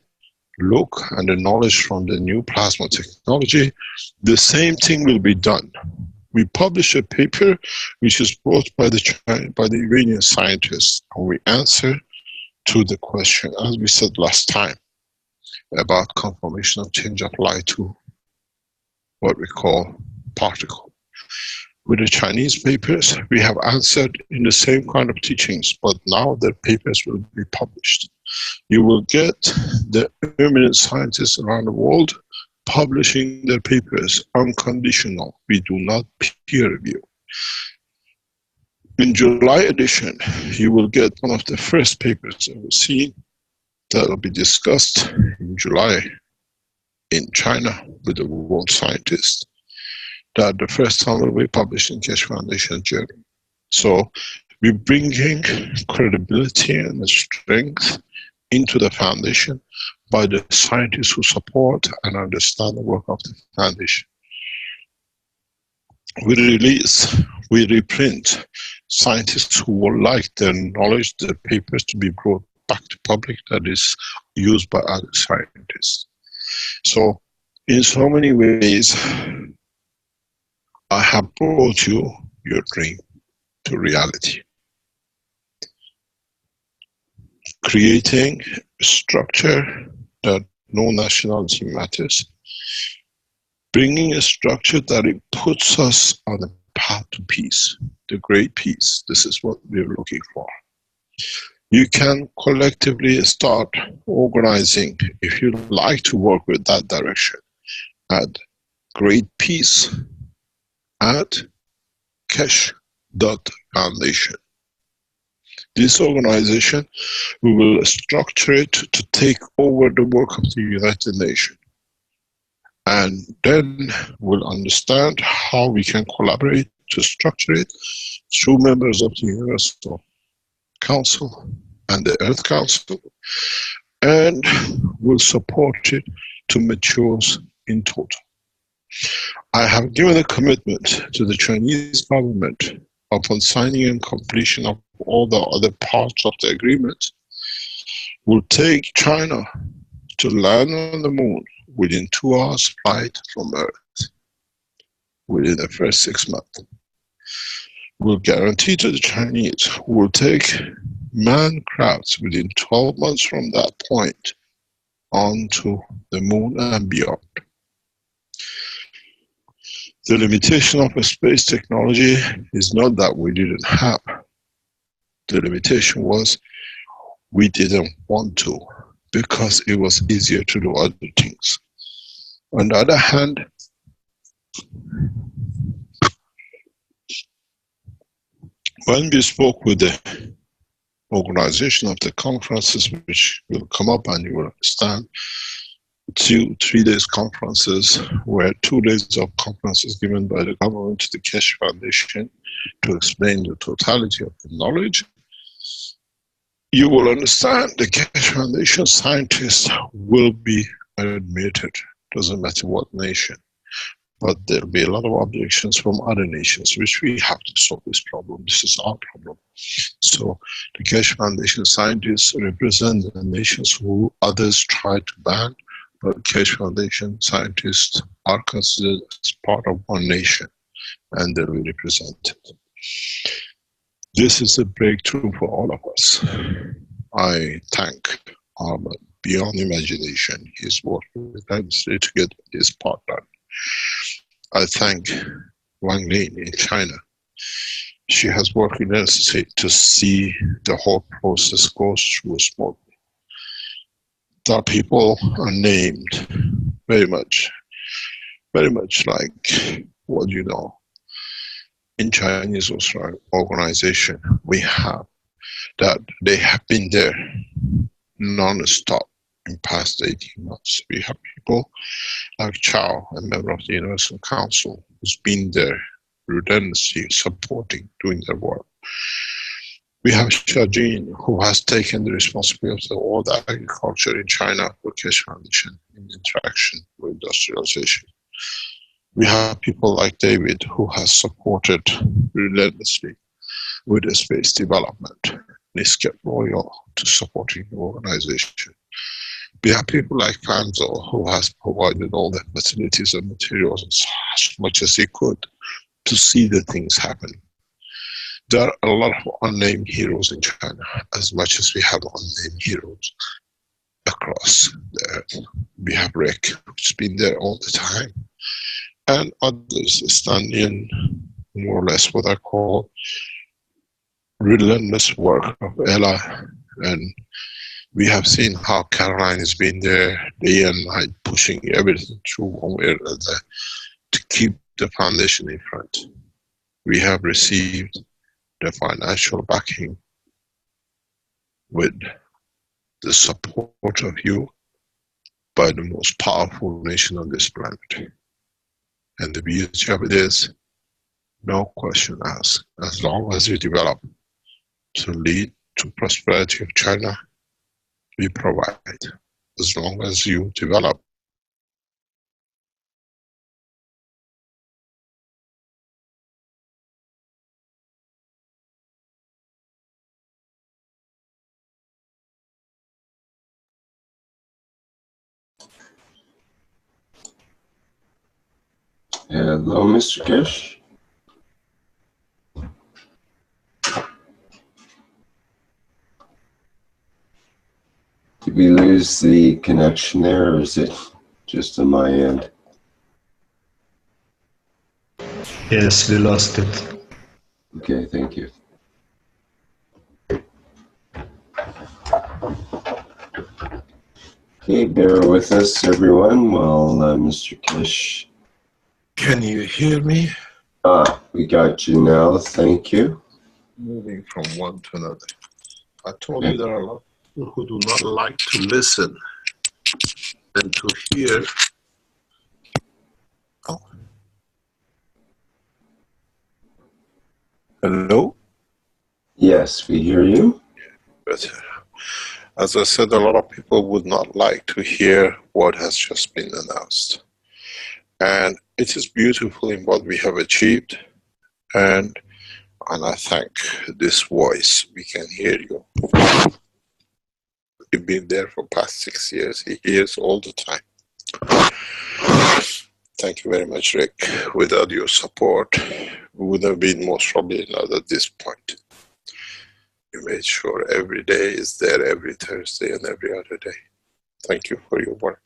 look and the knowledge from the new plasma technology. The same thing will be done. We publish a paper which is brought by the Iranian scientists, and we answer to the question, as we said last time, about conformation of change of light to what we call particle. With the Chinese papers, we have answered in the same kind of teachings, but now the papers will be published. You will get the eminent scientists around the world publishing their papers unconditional. We do not peer review. In July edition, you will get one of the first papers ever seen that will be discussed in July in China with the world scientists. That the first time will be published in Keshe Foundation journal. So we're bringing credibility and strength into the foundation by the scientists who support and understand the work of the foundation. We reprint scientists who would like their knowledge, their papers to be brought back to public that is used by other scientists. So in so many ways, I have brought you your dream to reality. Creating a structure that no nationality matters. Bringing a structure that it puts us on the path to peace, the great peace. This is what we're looking for. You can collectively start organizing, if you like to work with that direction, at Great Peace at Keshe.Foundation. This organization, we will structure it to take over the work of the United Nations. And then we'll understand how we can collaborate to structure it through members of the Universal Council and the Earth Council, and we'll support it to mature in total. I have given a commitment to the Chinese government upon signing and completion of all the other parts of the agreement will take China to land on the moon within 2 hours flight from Earth within the first 6 months. Will guarantee to the Chinese who will take manned crafts within 12 months from that point onto the moon and beyond. The limitation of space technology is not that we didn't have. The limitation was we didn't want to, because it was easier to do other things. On the other hand, when we spoke with the organization of the conferences, which will come up and you will understand, 2-3 days conferences were 2 days of conferences given by the government to the Keshe Foundation to explain the totality of the knowledge. You will understand the Keshe Foundation scientists will be admitted, doesn't matter what nation. But there'll be a lot of objections from other nations, which we have to solve this problem. This is our problem. So the Keshe Foundation scientists represent the nations who others try to ban, but Keshe Foundation scientists are considered as part of one nation, and they'll be represented. This is a breakthrough for all of us. I thank Arman beyond imagination. He's working relentlessly to get his part done. I thank Wang Lin in China. She has worked relentlessly to see the whole process goes through smoothly. The people are named very much like what you know. In Chinese organization, we have that they have been there non-stop in past 18 months. We have people like Chow, a member of the Universal Council, who's been there relentlessly supporting, doing their work. We have Xiaojin, who has taken the responsibility of all the agriculture in China for Keshe Foundation in interaction with industrialization. We have people like David, who has supported relentlessly with the space development. And he's kept loyal to supporting the organization. We have people like Fanzo, who has provided all the facilities and materials as much as he could to see the things happen. There are a lot of unnamed heroes in China, as much as we have unnamed heroes across the earth. We have Rick, who's been there all the time, and others standing more or less what I call relentless work of Ella. And we have seen how Caroline has been there day and night, pushing everything through one way or another to keep the foundation in front. We have received the financial backing with the support of you by the most powerful nation on this planet. And the beauty of it is, no question asked. As long as you develop to lead to prosperity of China, we provide. As long as you develop Hello, Mr. Keshe. Did we lose the connection there, or is it just on my end? Yes, we lost it. Okay, thank you. Okay, bear with us, everyone, while Mr. Keshe. Can you hear me? We got you now, thank you. Moving from one to another. I told you there are a lot of people who do not like to listen and to hear. Oh. Hello? Yes, we hear you. But as I said, a lot of people would not like to hear what has just been announced. And it is beautiful in what we have achieved. And I thank this voice. We can hear you. We've been there for past 6 years. He hears all the time. Thank you very much, Rick. Without your support, we would have been most probably not at this point. You made sure every day is there, every Thursday and every other day. Thank you for your work.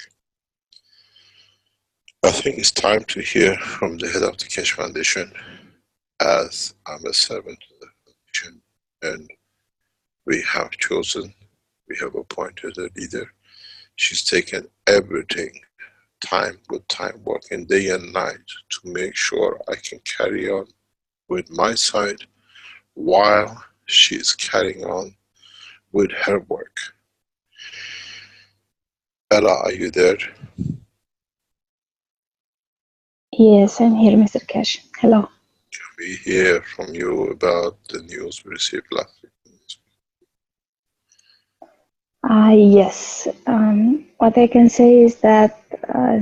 I think it's time to hear from the head of the Keshe Foundation, as I'm a servant of the foundation, and we have appointed a leader. She's taken everything, good time, working day and night to make sure I can carry on with my side while she's carrying on with her work. Ella, are you there? Yes, I'm here, Mr. Keshe. Hello. Can we hear from you about the news we received last week? Yes. What I can say is that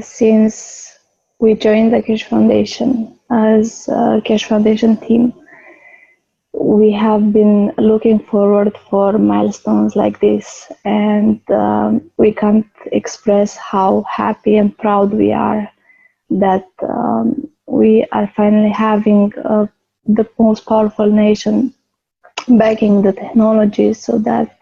since we joined the Keshe Foundation as a Keshe Foundation team, we have been looking forward for milestones like this, and we can't express how happy and proud we are that we are finally having the most powerful nation backing the technology so that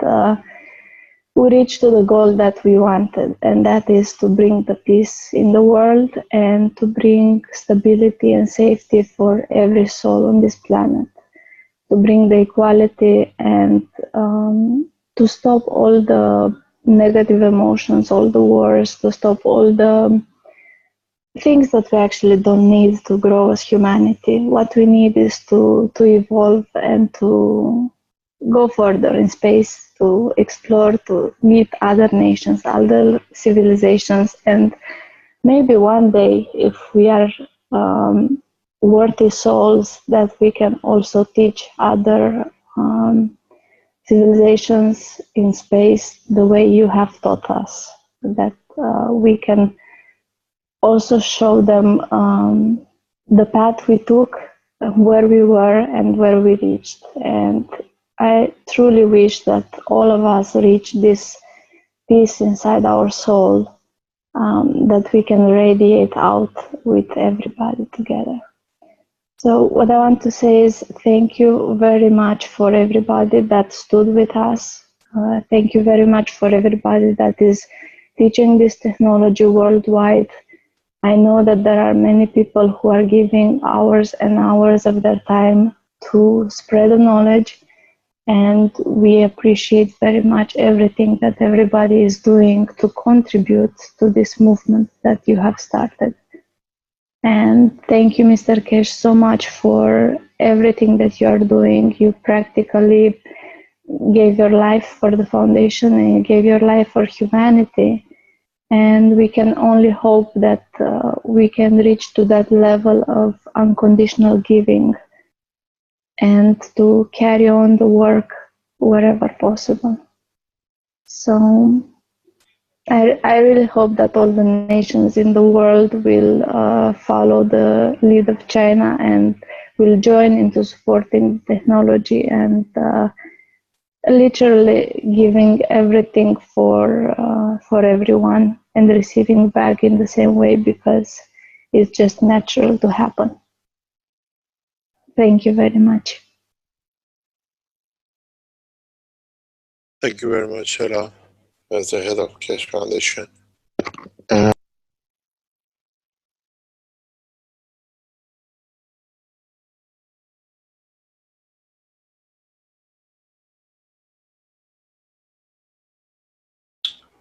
we reach to the goal that we wanted, and that is to bring the peace in the world and to bring stability and safety for every soul on this planet, to bring the equality and to stop all the negative emotions, all the wars, to stop all the things that we actually don't need to grow as humanity. What we need is to evolve and to go further in space, to explore, to meet other nations, other civilizations, and maybe one day, if we are worthy souls, that we can also teach other civilizations in space the way you have taught us, that we can also show them the path we took, where we were and where we reached. And I truly wish that all of us reach this peace inside our soul, that we can radiate out with everybody together. So what I want to say is thank you very much for everybody that stood with us. Thank you very much for everybody that is teaching this technology worldwide. I know that there are many people who are giving hours and hours of their time to spread the knowledge, and we appreciate very much everything that everybody is doing to contribute to this movement that you have started. And thank you, Mr. Keshe, so much for everything that you are doing. You practically gave your life for the foundation and you gave your life for humanity. And we can only hope that we can reach to that level of unconditional giving and to carry on the work wherever possible. So I really hope that all the nations in the world will follow the lead of China and will join into supporting technology and literally giving everything for everyone and receiving back in the same way, because it's just natural to happen. Thank you very much. Thank you very much, Ella, as the head of Keshe Foundation.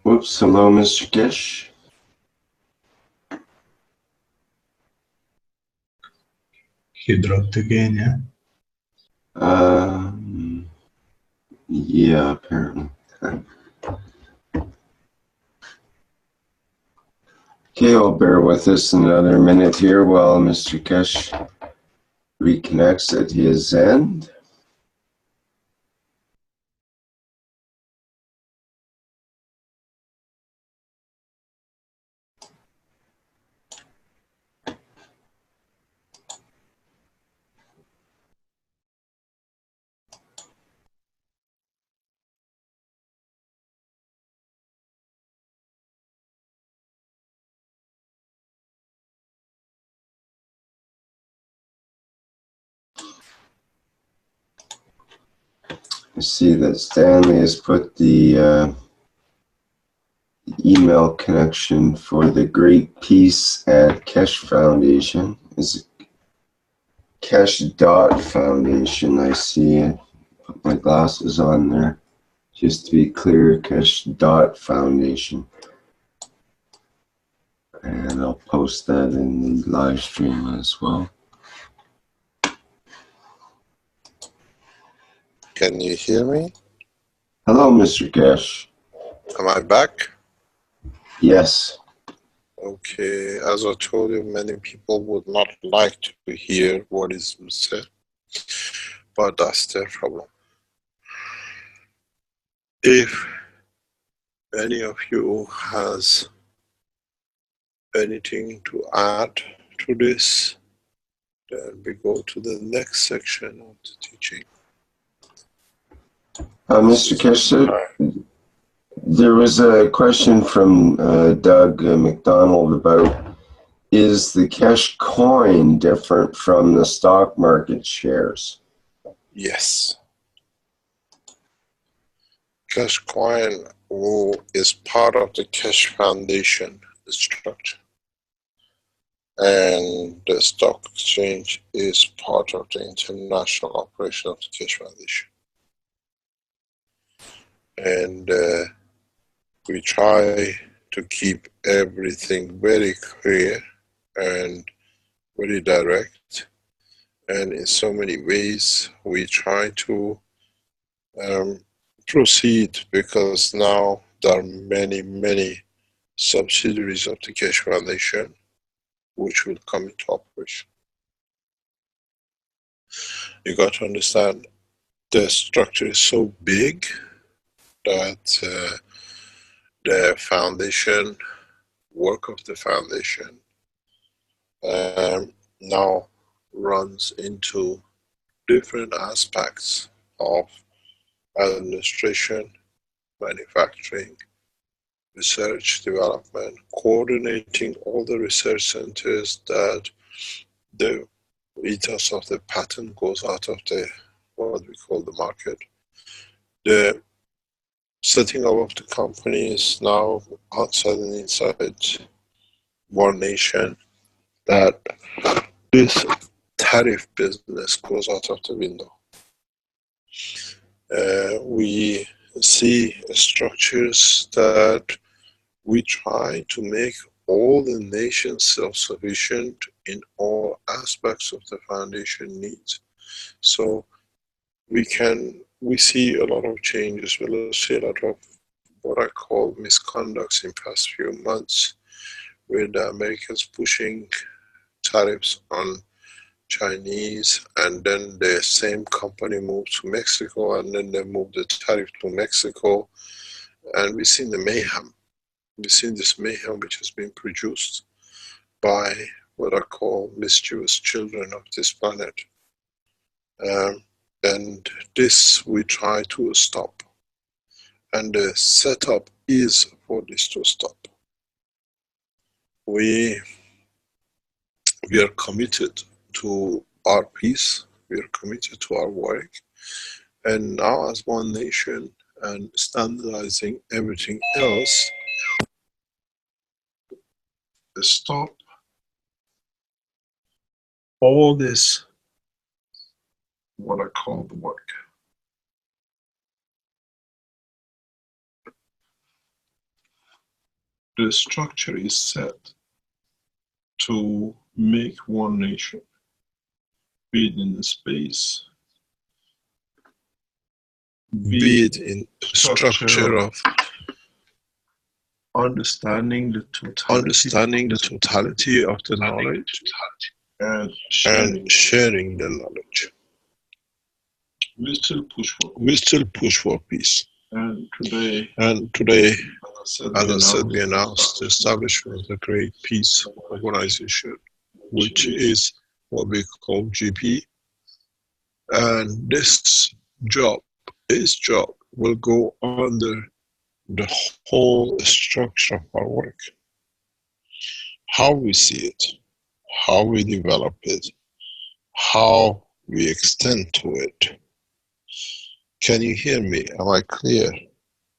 Whoops, hello, Mr. Keshe. He dropped again, yeah? Yeah, apparently. Okay, I'll bear with us another minute here while Mr. Keshe reconnects at his end. I see that Stanley has put the email connection for the Great Peace at Keshe Foundation. Is Keshe Foundation. I see it. Put my glasses on there. Just to be clear, Keshe Foundation. And I'll post that in the live stream as well. Can you hear me? Hello, Mr. Keshe. Am I back? Yes. Okay, as I told you, many people would not like to hear what is said, but that's their problem. If any of you has anything to add to this, then we go to the next section of the teaching. Mr. Keshe, there was a question from Doug McDonald about, is the Keshe coin different from the stock market shares? Yes. Keshe coin is part of the Keshe Foundation structure. And the stock exchange is part of the international operation of the Keshe Foundation. And we try to keep everything very clear and very direct. And in so many ways, we try to proceed, because now there are many, many subsidiaries of the Keshe Foundation which will come into operation. You got to understand, the structure is so big that the foundation, work of the foundation, now runs into different aspects of administration, manufacturing, research, development, coordinating all the research centers that the ethos of the patent goes out of the, what we call the market. The setting up of the company is now outside and inside one nation, that this tariff business goes out of the window. We see structures that we try to make all the nations self-sufficient in all aspects of the foundation needs. So we see a lot of changes, we see a lot of what I call misconducts in past few months, with the Americans pushing tariffs on Chinese, and then the same company moved to Mexico, and then they moved the tariff to Mexico, and we've seen the mayhem. We've seen this mayhem which has been produced by what I call mischievous children of this planet. And this we try to stop. And the setup is for this to stop. We are committed to our peace, we are committed to our work, and now as one nation and standardizing everything else, stop all this, what I call the work. The structure is set to make one nation, be it in the space, be it in structure of understanding the totality of the knowledge and sharing the knowledge. We still push for peace. And today, as I said, we announced the establishment of the Great Peace Organization, which is what we call GP. And this job will go under the whole structure of our work. How we see it, how we develop it, how we extend to it, Can you hear me? Am I clear?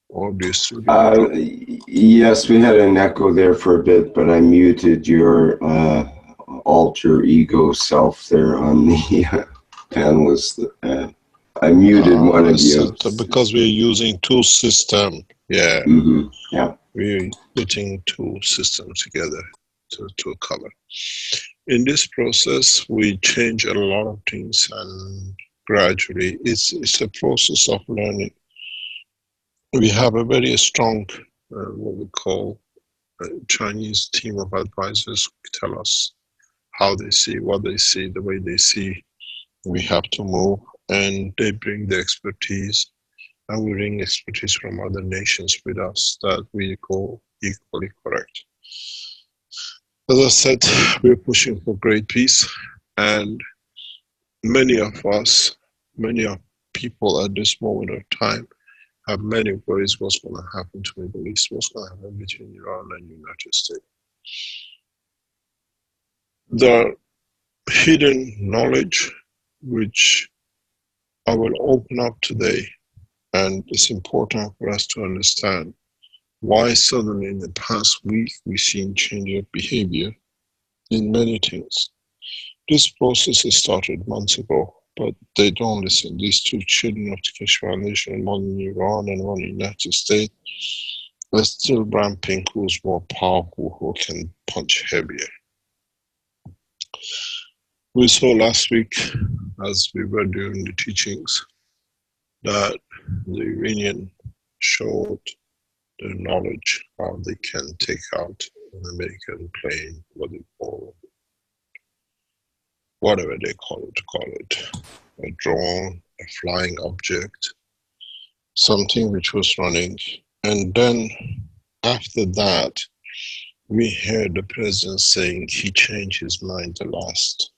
Or do you still yes, we had an echo there for a bit, but I muted your alter ego self there on the panelist. I muted one of you. Because we're using two systems. Yeah. Mm-hmm. Yeah. We're putting two systems together to cover. In this process, we change a lot of things, and gradually it's a process of learning. We have a very strong, what we call Chinese team of advisors who tell us how they see, what they see, the way they see. We have to move, and they bring the expertise, and we bring expertise from other nations with us that we call equally correct. As I said, we're pushing for great peace, and many of us, many of people at this moment of time have many worries what's going to happen to the Middle East, what's going to happen between Iran and the United States. The hidden knowledge which I will open up today, and it's important for us to understand why suddenly in the past week we've seen change of behavior in many things. This process has started months ago, but they don't listen. These two children of the Keshe Foundation, one in Iran and one in the United States, are still ramping who's more powerful, who can punch heavier. We saw last week, as we were doing the teachings, that the Iranian showed their knowledge, how they can take out an American plane, what they call, whatever they call it, a drone, a flying object, something which was running. And then after that, we heard the president saying he changed his mind the last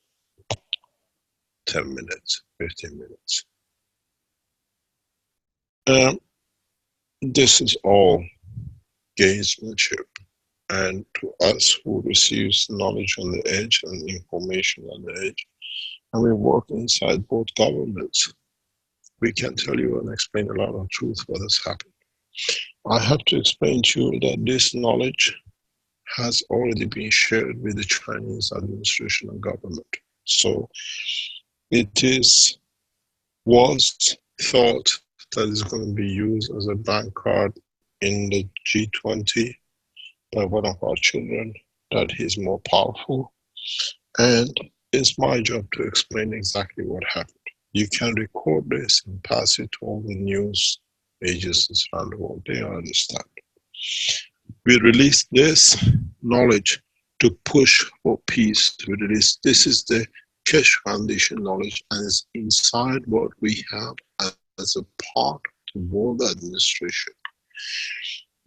10 minutes, 15 minutes. This is all gamesmanship. And to us who receives knowledge on the edge and information on the edge, and we work inside both governments, we can tell you and explain a lot of truth what has happened. I have to explain to you that this knowledge has already been shared with the Chinese administration and government. So it was thought that it's going to be used as a bank card in the G20 by one of our children, that he's more powerful. And it's my job to explain exactly what happened. You can record this and pass it to all the news agencies around the world. They understand. We released this knowledge to push for peace. This is the Keshe Foundation knowledge, and it's inside what we have as a part of the world administration.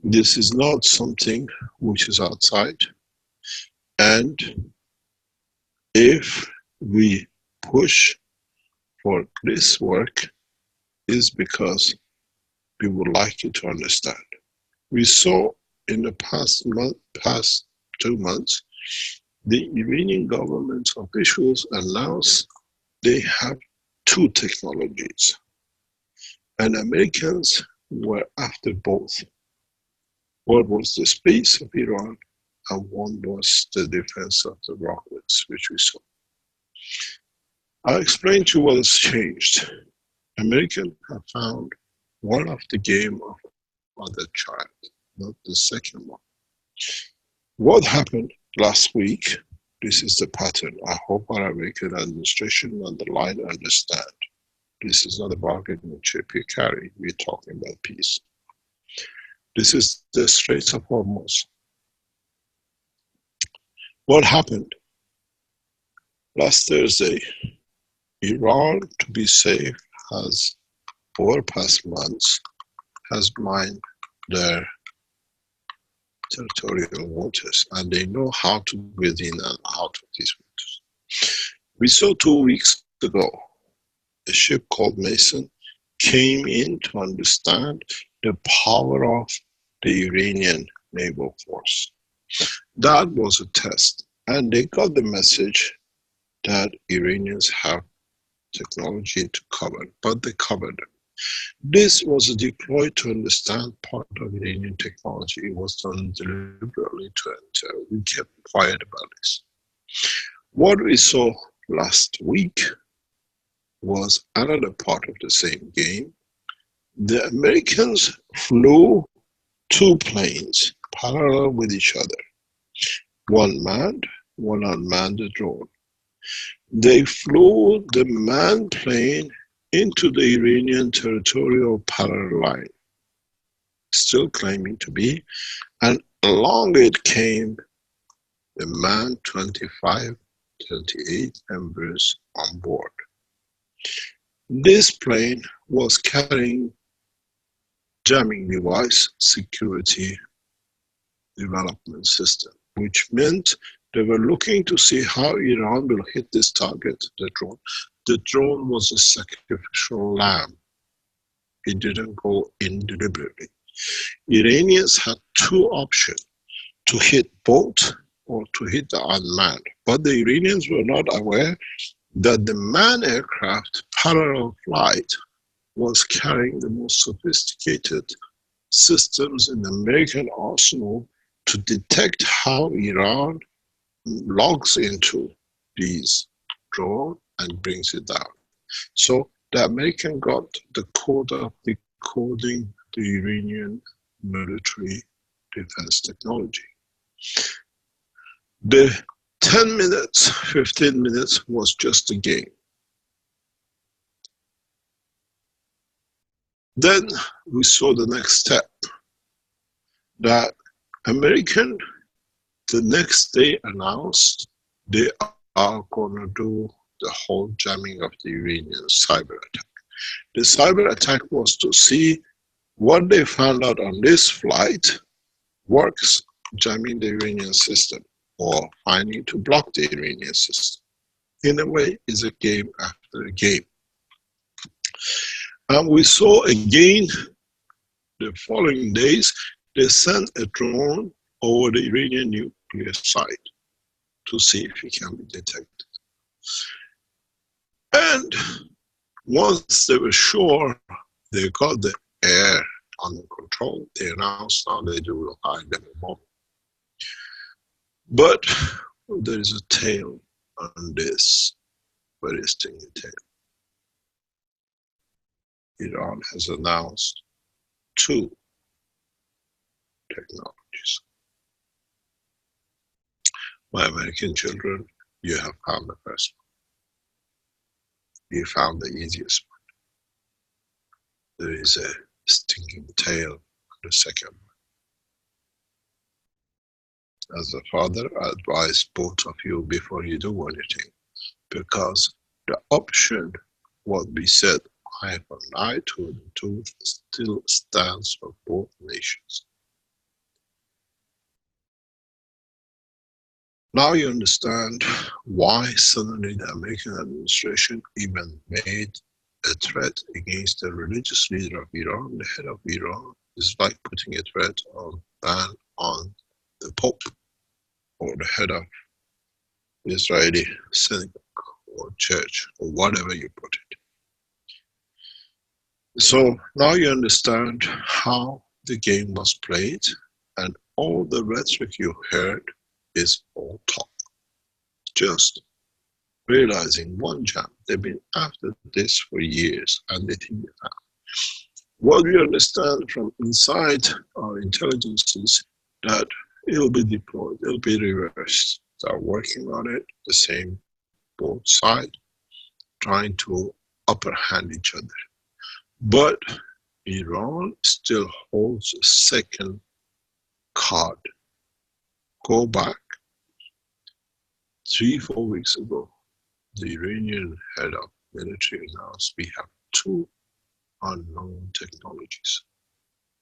This is not something which is outside. And if we push for this work, is because we would like you to understand. We saw in the past 2 months, the Iranian government officials announced they have two technologies, and Americans were after both. One was the space of Iran, and one was the defense of the rockets, which we saw. I'll explain to you what has changed. Americans have found one of the game of other child, not the second one. What happened last week, this is the pattern. I hope our American administration and the line understand. This is not a bargaining chip you carry. We're talking about peace. This is the Straits of Hormuz. What happened? Last Thursday, Iran, to be safe, has, over past months, has mined their territorial waters, and they know how to get in and out of these waters. We saw 2 weeks ago, a ship called Mason came in to understand the power of the Iranian naval force. That was a test, and they got the message that Iranians have technology to cover, but they covered them. This was deployed to understand part of Iranian technology. It was done deliberately to enter. We kept quiet about this. What we saw last week was another part of the same game. The Americans flew 2 planes parallel with each other. One manned, one unmanned drone. They flew the manned plane into the Iranian territorial parallel line, still claiming to be, and along it came the manned 25, 38 members on board. This plane was carrying jamming device security development system, which meant they were looking to see how Iran will hit this target, the drone. The drone was a sacrificial lamb. It didn't go in deliberately. Iranians had 2 options, to hit both or to hit the unmanned. But the Iranians were not aware that the manned aircraft parallel flight was carrying the most sophisticated systems in the American arsenal to detect how Iran logs into these drones and brings it down. So the American got the code of decoding the Iranian military defense technology. The 10 minutes, 15 minutes was just a game. Then we saw the next step, that American the next day announced they are going to do the whole jamming of the Iranian cyber attack. The cyber attack was to see what they found out on this flight works, jamming the Iranian system or finding to block the Iranian system. In a way, it's a game after a game. And we saw again the following days, they sent a drone over the Iranian nuclear site to see if it can be detected. And once they were sure they got the air under control, they announced now they do a high-level bombing. But there is a tail on this very stinging tail. Iran has announced 2 technologies. My American children, you have found the first one. You found the easiest one. There is a stinking tail on the second one. As a father, I advise both of you before you do anything, because the option, what we said, eye for an eye, tooth and tooth, still stands for both nations. Now you understand why suddenly the American administration even made a threat against the religious leader of Iran. The head of Iran is like putting a threat on ban on the Pope or the head of the Israeli synagogue or church or whatever you put it. So now you understand how the game was played, and all the rhetoric you heard is all talk. Just realizing one jam. They've been after this for years, and they think they have. What we understand from inside our intelligences, that it will be deployed, it will be reversed. They're working on it, the same both sides, trying to upper hand each other. But Iran still holds a second card. Go back 3-4 weeks ago, the Iranian head of military announced we have 2 unknown technologies.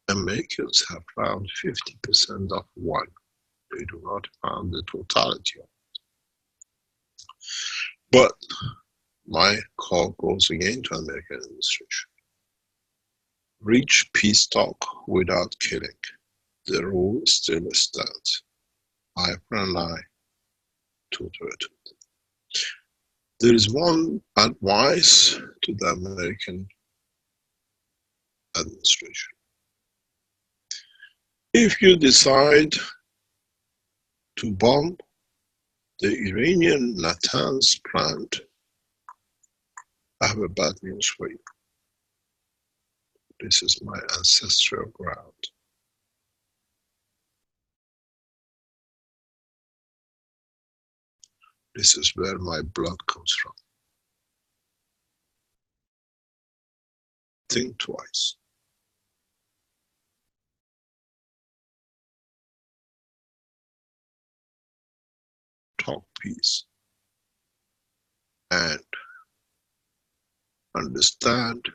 Americans have found 50% of one. They do not found the totality of it. But my call goes again to American administration. Reach peace talk without killing. The rule still stands. Eye for an eye, tooth for a tooth. There is one advice to the American administration. If you decide to bomb the Iranian Natanz plant, I have a bad news for you. This is my ancestral ground. This is where my blood comes from. Think twice. Talk peace. And understand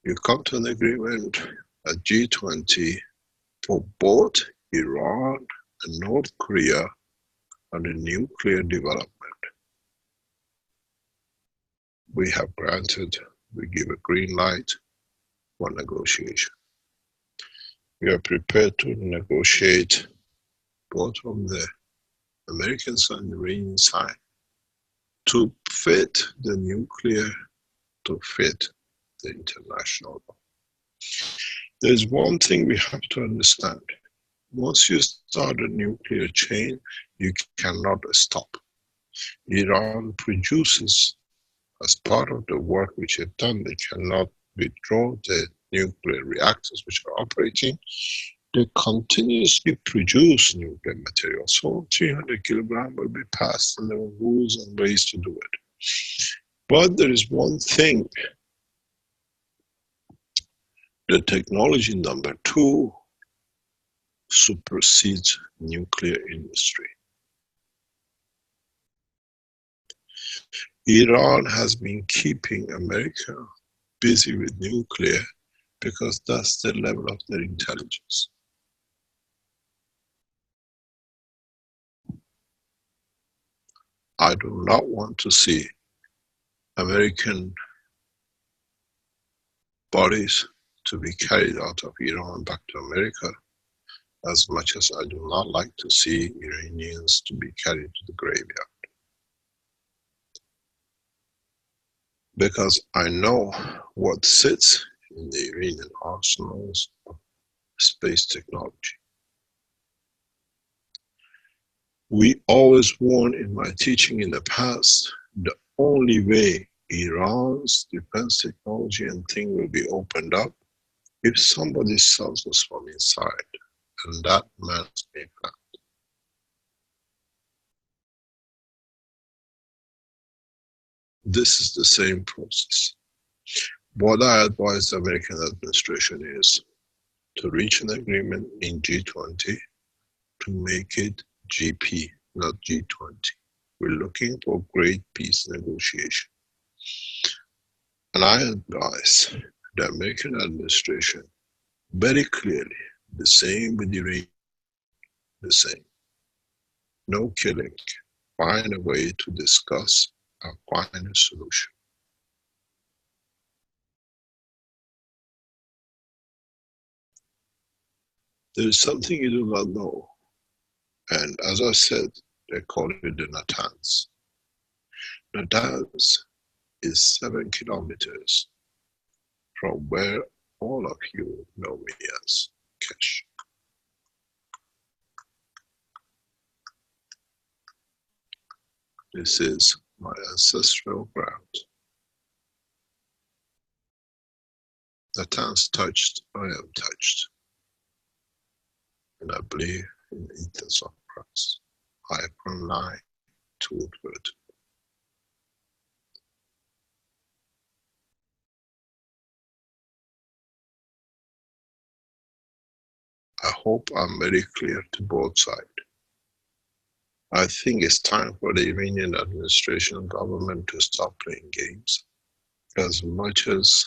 you come to an agreement at G20 for both Iran and North Korea on the nuclear development. We have granted, we give a green light for negotiation. We are prepared to negotiate both from the American side and the Iranian side to fit the nuclear, to fit the international law. There's one thing we have to understand. Once you start a nuclear chain, you cannot stop. Iran produces, as part of the work which they've done, they cannot withdraw the nuclear reactors which are operating. They continuously produce nuclear material. So 300 kilograms will be passed, and there are rules and ways to do it. But there is one thing. The technology number 2 supersedes nuclear industry. Iran has been keeping America busy with nuclear because that's the level of their intelligence. I do not want to see American bodies to be carried out of Iran back to America, as much as I do not like to see Iranians to be carried to the graveyard. Because I know what sits in the Iranian arsenals of space technology. We always warned in my teaching in the past, the only way Iran's defense technology and thing will be opened up if somebody sells us from inside, and that man's being found. This is the same process. What I advise the American administration is to reach an agreement in G20 to make it GP, not G20. We're looking for great peace negotiation. And I advise the American administration very clearly, the same with Iran, the same. No killing, find a way to discuss and find a solution. There is something you do not know. And as I said, they call it the Natanz. Natanz is 7 kilometers from where all of you know me as Keshe. This is my ancestral ground. Natanz touched, I am touched. And I believe in the ethos of Christ. I from lie to word. I hope I'm very clear to both sides. I think it's time for the Iranian administration and government to stop playing games, as much as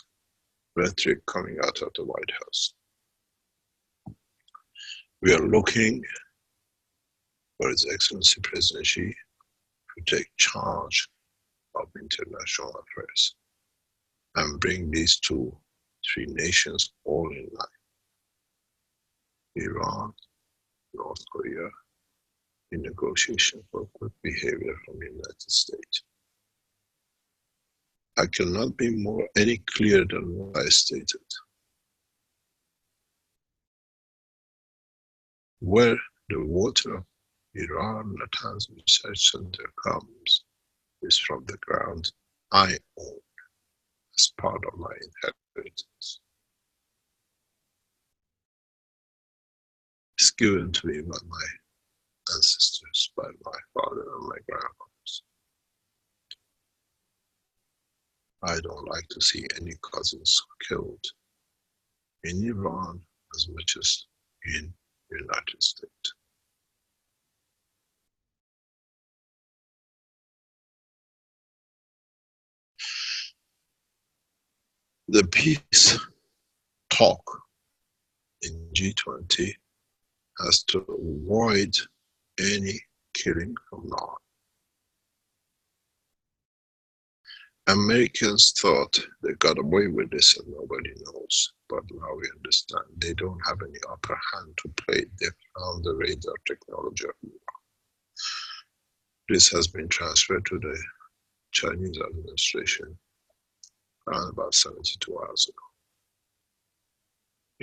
rhetoric coming out of the White House. We are looking for His Excellency President Xi to take charge of international affairs and bring these 2-3 nations all in line. Iran, North Korea, in negotiation for good behavior from the United States. I cannot be more any clearer than what I stated. where the water of Iran Natanz Research Center comes is from the ground I own as part of my inheritance. It's given to me by my ancestors, by my father and my grandfathers. I don't like to see any cousins killed in Iran as much as in the United States. The peace talk in G20 has to avoid any killing from now on. Americans thought they got away with this and nobody knows, but now we understand they don't have any upper hand to play. They found the radar technology of Iran. This has been transferred to the Chinese administration around about 72 hours ago,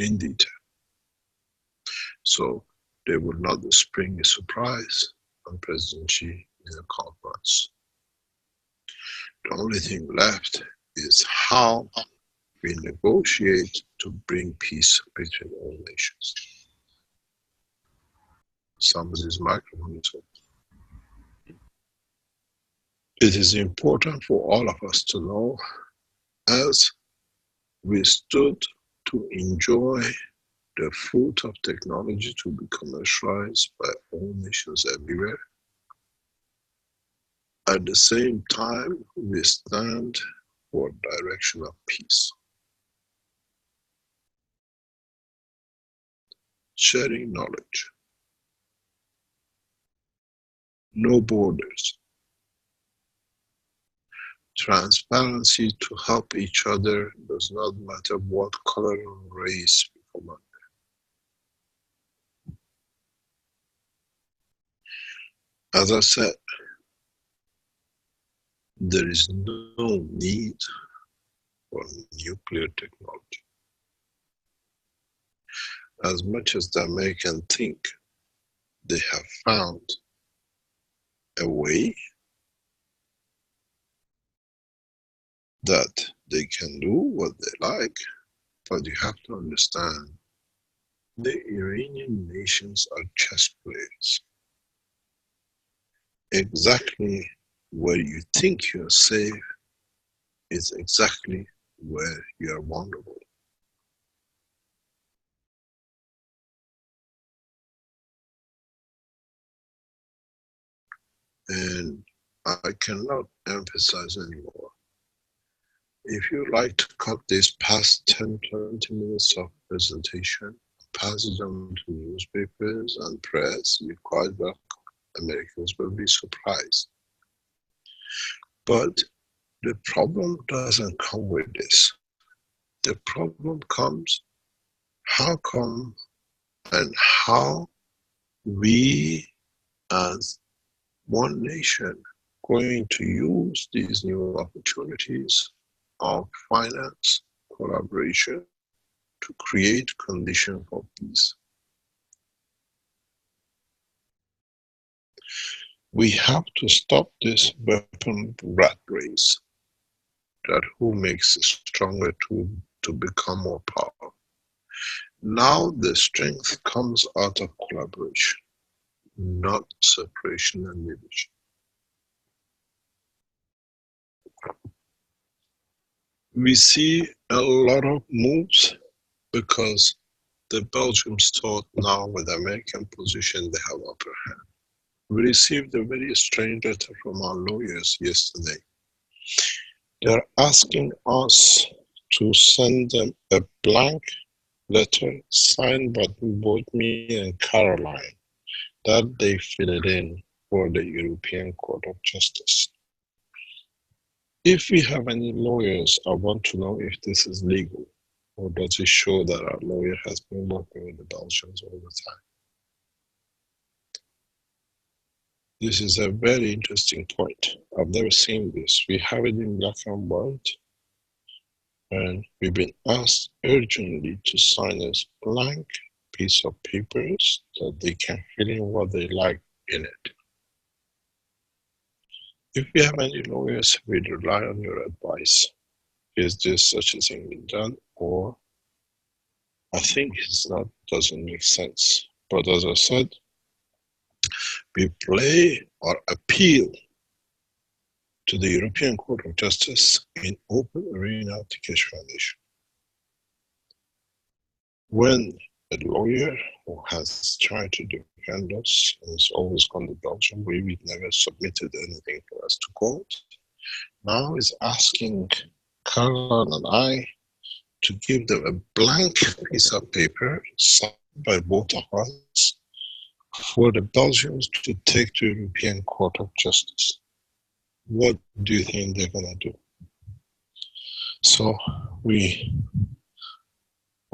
in detail. So they would not spring a surprise on President Xi in a conference. The only thing left is how we negotiate to bring peace between all nations. Somebody's microphone is open. It is important for all of us to know, as we stood to enjoy the fruit of technology to be commercialized by all nations everywhere, at the same time, we stand for direction of peace. Sharing knowledge. No borders. Transparency to help each other, does not matter what color or race we come under. As I said, there is no need for nuclear technology. As much as the Americans think they have found a way that they can do what they like, but you have to understand the Iranian nations are chess players. Exactly where you think you're safe is exactly where you're vulnerable. And I cannot emphasize anymore. If you like to cut this past 10, 20 minutes of presentation, pass it on to newspapers and press, you're quite welcome. Americans will be surprised. But the problem doesn't come with this. The problem comes, how come and how we as one nation going to use these new opportunities of finance, collaboration to create conditions for peace. We have to stop this weapon rat race, that who makes it stronger to become more powerful. Now the strength comes out of collaboration, not separation and division. We see a lot of moves because the Belgians thought now with the American position they have upper hand. We received a very strange letter from our lawyers yesterday. They're asking us to send them a blank letter signed by both me and Caroline, that they fill it in for the European Court of Justice. If we have any lawyers, I want to know if this is legal, or does it show that our lawyer has been working with the Belgians all the time? This is a very interesting point. I've never seen this. We have it in black and white, and we've been asked urgently to sign a blank piece of papers that they can fill in what they like in it. If you have any lawyers, we rely on your advice. Is this such a thing being done? Or I think it's not, doesn't make sense. But as I said, we play or appeal to the European Court of Justice in open arena of the Keshe Foundation. When a lawyer who has tried to defend us and has always gone the Belgian way, we never submitted anything for us to court, now is asking Caroline and I to give them a blank piece of paper signed by both of us for the Belgians to take to European Court of Justice. What do you think they're gonna do? So we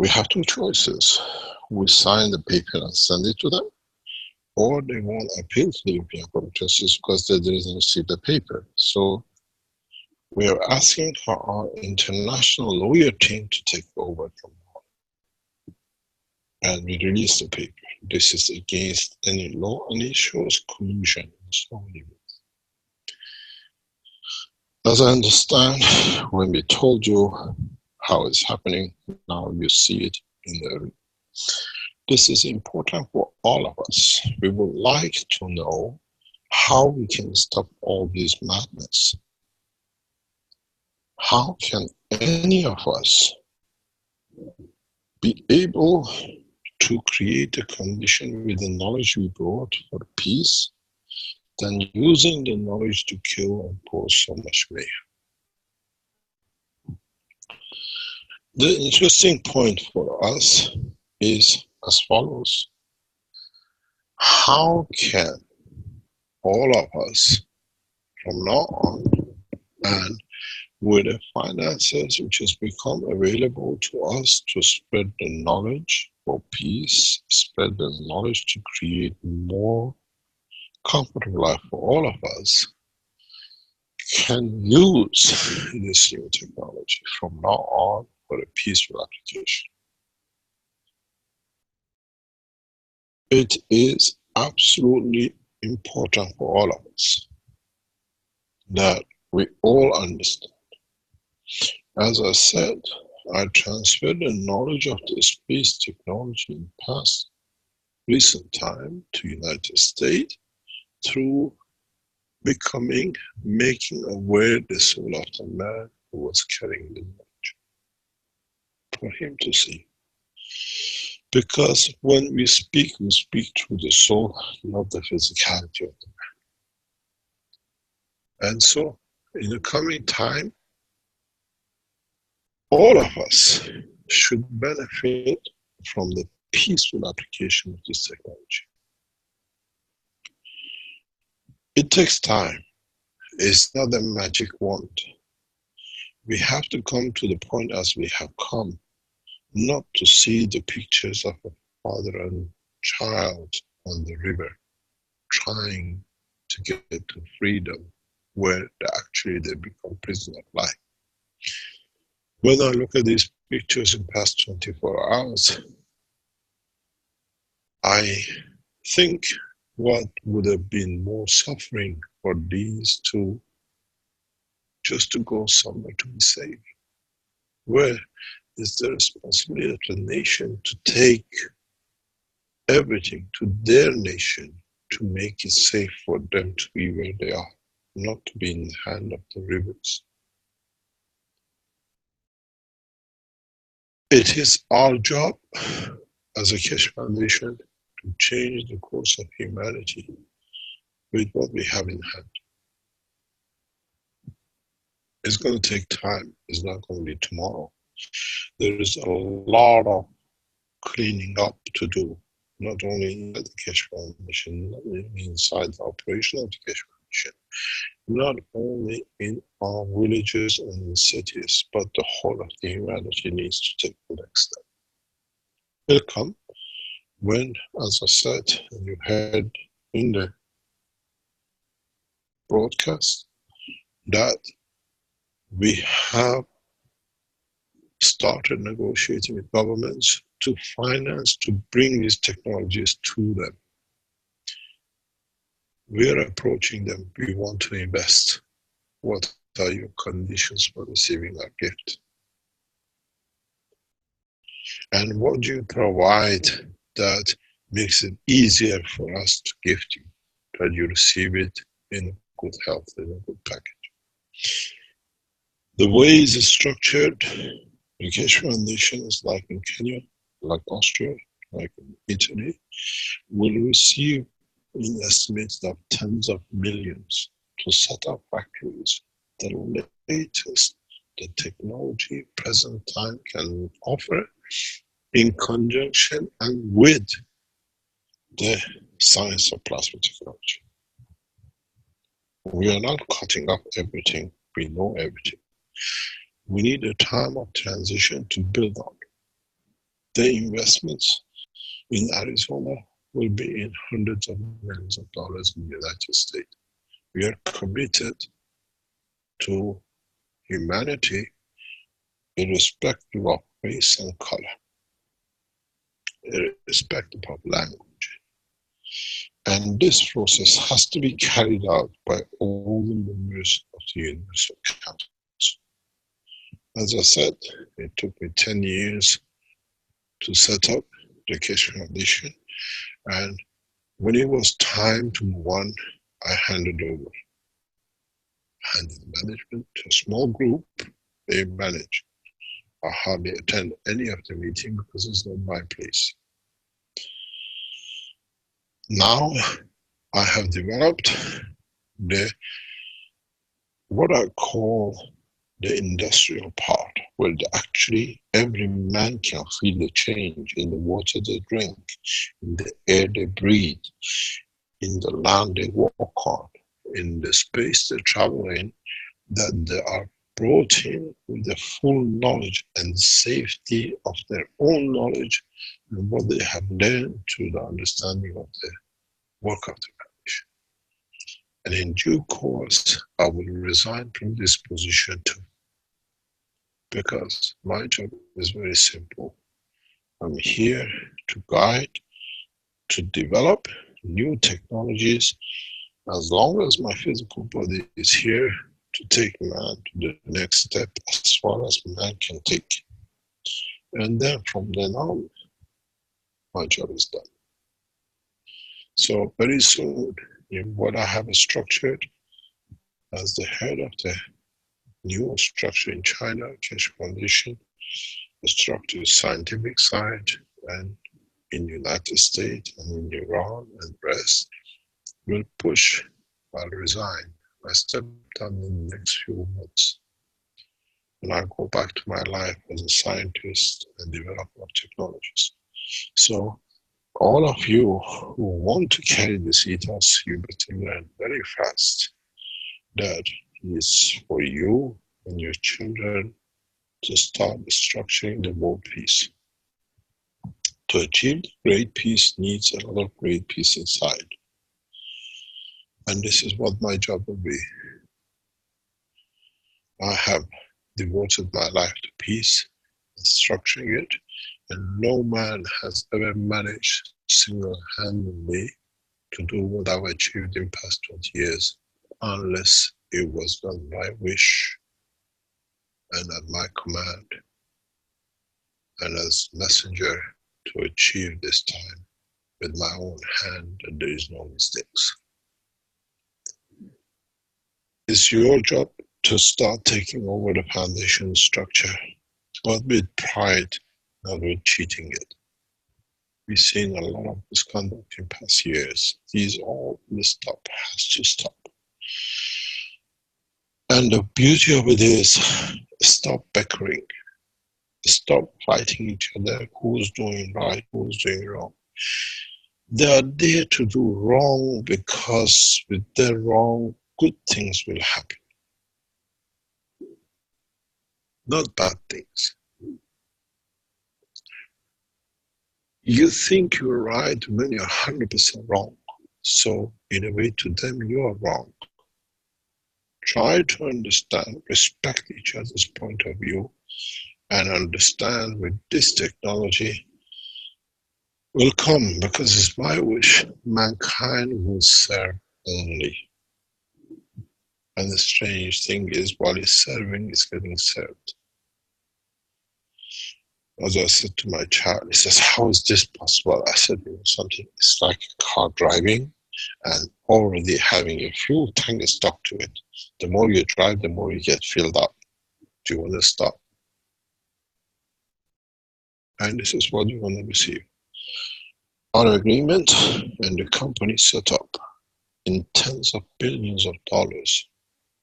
have two choices. We sign the paper and send it to them, or they won't appeal to the European Court of Justice because they didn't receive the paper. So we are asking for our international lawyer team to take over from now. And we release the paper. This is against any law and it shows collusion in so many ways. As I understand, when we told you how it's happening, now you see it in the arena. This is important for all of us. We would like to know how we can stop all this madness. How can any of us be able to create a condition with the knowledge we brought for peace than using the knowledge to kill and cause so much mayhem? The interesting point for us is as follows. How can all of us from now on, and with the finances which has become available to us to spread the knowledge for peace, spread the knowledge to create more comfortable life for all of us, can use this new technology from now on for a peaceful application. It is absolutely important for all of us that we all understand. As I said, I transferred the knowledge of the space technology in past recent time to United States through making aware the soul of the man who was carrying the knowledge for him to see. Because when we speak through the soul, not the physicality of the man. And so, in the coming time, all of us should benefit from the peaceful application of this technology. It takes time. It's not a magic wand. We have to come to the point as we have come, not to see the pictures of a father and child on the river trying to get to freedom, where actually they become prisoners of life. When I look at these pictures in past 24 hours, I think what would have been more suffering for these two just to go somewhere to be safe? Where is the responsibility of the nation to take everything to their nation to make it safe for them to be where they are, not to be in the hand of the rivers? It is our job as a Keshe Foundation to change the course of humanity with what we have in hand. It's going to take time. It's not going to be tomorrow. There is a lot of cleaning up to do, not only in the Keshe Foundation, not only inside the operation of the Keshe Foundation, not only in our villages and in cities, but the whole of the humanity needs to take the next step. It'll come when, as I said, and you heard in the broadcast, that we have started negotiating with governments to finance to bring these technologies to them. We are approaching them. We want to invest. What are your conditions for receiving our gift? And what do you provide that makes it easier for us to gift you, that you receive it in good health, in a good package? The way it's structured, the Keshe Foundation is like in Kenya, like Austria, like in Italy, will receive in estimates of tens of millions to set up factories. The latest the technology present time can offer in conjunction and with the science of plasma technology. We are not cutting up everything. We know everything. We need a time of transition to build on. The investments in Arizona will be in hundreds of millions of dollars in the United States. We are committed to humanity irrespective of race and color, irrespective of language. And this process has to be carried out by all the members of the Universal Council. As I said, it took me 10 years to set up the Keshe Foundation, and when it was time to move on, I handed over. Handed the management to a small group they manage. I hardly attend any of the meetings because it's not my place. Now I have developed what I call the industrial part, where actually every man can feel the change in the water they drink, in the air they breathe, in the land they walk on, in the space they travel in, that they are brought in with the full knowledge and safety of their own knowledge and what they have learned through the understanding of the work of the foundation. And in due course, I will resign from this position too, because my job is very simple. I'm here to guide, to develop new technologies, as long as my physical body is here to take man to the next step as far as man can take. And then from then on, my job is done. So very soon, in what I have structured as the head of the new structure in China, Keshe Foundation, the structure is scientific side, and in the United States and in Iran and rest, will push. I'll resign. I step down in the next few months. And I go back to my life as a scientist and developer of technologies. So all of you who want to carry this ethos, you better learn very fast that it's for you and your children to start structuring the world peace. To achieve great peace needs a lot of great peace inside. And this is what my job will be. I have devoted my life to peace and structuring it, and no man has ever managed single-handedly to do what I've achieved in past 20 years, unless it was done by wish and at my command, and as messenger to achieve this time with my own hand, and there is no mistakes. It's your job to start taking over the foundation structure, but with pride, not with cheating it. We've seen a lot of misconduct in past years. This stuff has to stop. And the beauty of it is, stop bickering. Stop fighting each other, who's doing right, who's doing wrong. They are there to do wrong because with their wrong, good things will happen. Not bad things. You think you're right when you're 100% wrong. So in a way, to them, you are wrong. Try to understand, respect each other's point of view, and understand with this technology, will come, because it's my wish mankind will serve only. And the strange thing is, while he's serving, he's getting served. As I said to my child, he says, how is this possible? I said, you know something, it's like a car driving and already having a fuel tank stuck to it. The more you drive, the more you get filled up. Do you want to stop? And this is what you want to receive. Our agreement and the company set up in tens of billions of dollars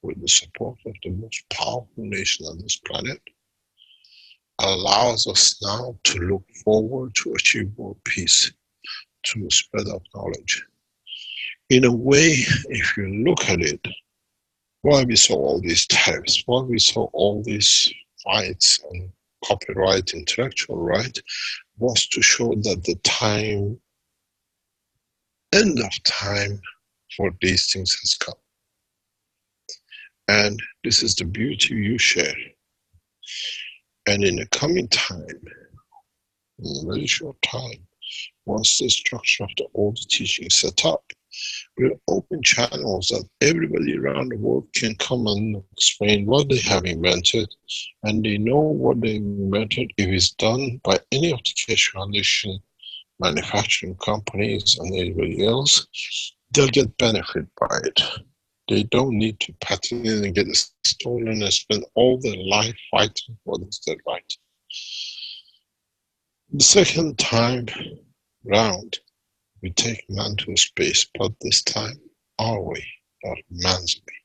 with the support of the most powerful nation on this planet allows us now to look forward to achieve world peace through spread of knowledge. In a way, if you look at it, why we saw all these tariffs, why we saw all these fights on copyright, intellectual right, was to show that the time, end of time for these things has come. And this is the beauty you share. And in the coming time, in a very short time, once the structure of the old teaching is set up, we'll open channels that everybody around the world can come and explain what they have invented, and they know what they invented. If it's done by any of the Keshe Foundation manufacturing companies and anybody else, they'll get benefit by it. They don't need to patent it and get it stolen and spend all their life fighting for this their right. The second time round, we take man to space, but this time our way, not man's way.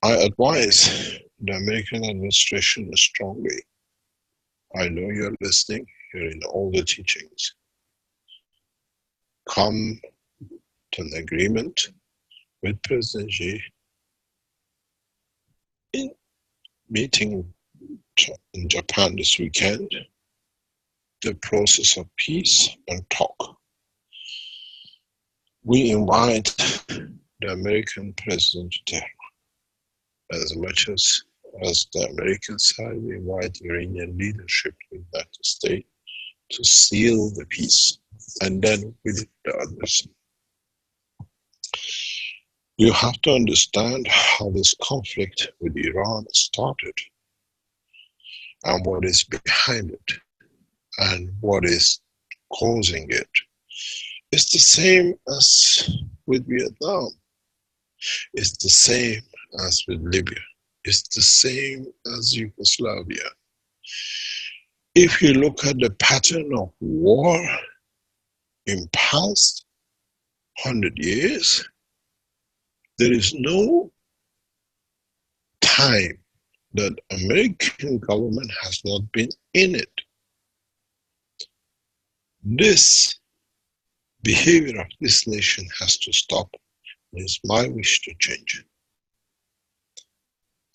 I advise the American administration strongly. I know you're listening, you're in all the teachings. Come to an agreement with President Xi in meeting in Japan this weekend, the process of peace and talk. We invite the American president to Tehran. As much as the American side, we invite the Iranian leadership to the United States to seal the peace, and then with the others. You have to understand how this conflict with Iran started and what is behind it and what is causing it. It's the same as with Vietnam. It's the same as with Libya. It's the same as Yugoslavia. If you look at the pattern of war in past 100 years, there is no time that American government has not been in it. This behavior of this nation has to stop. It's my wish to change.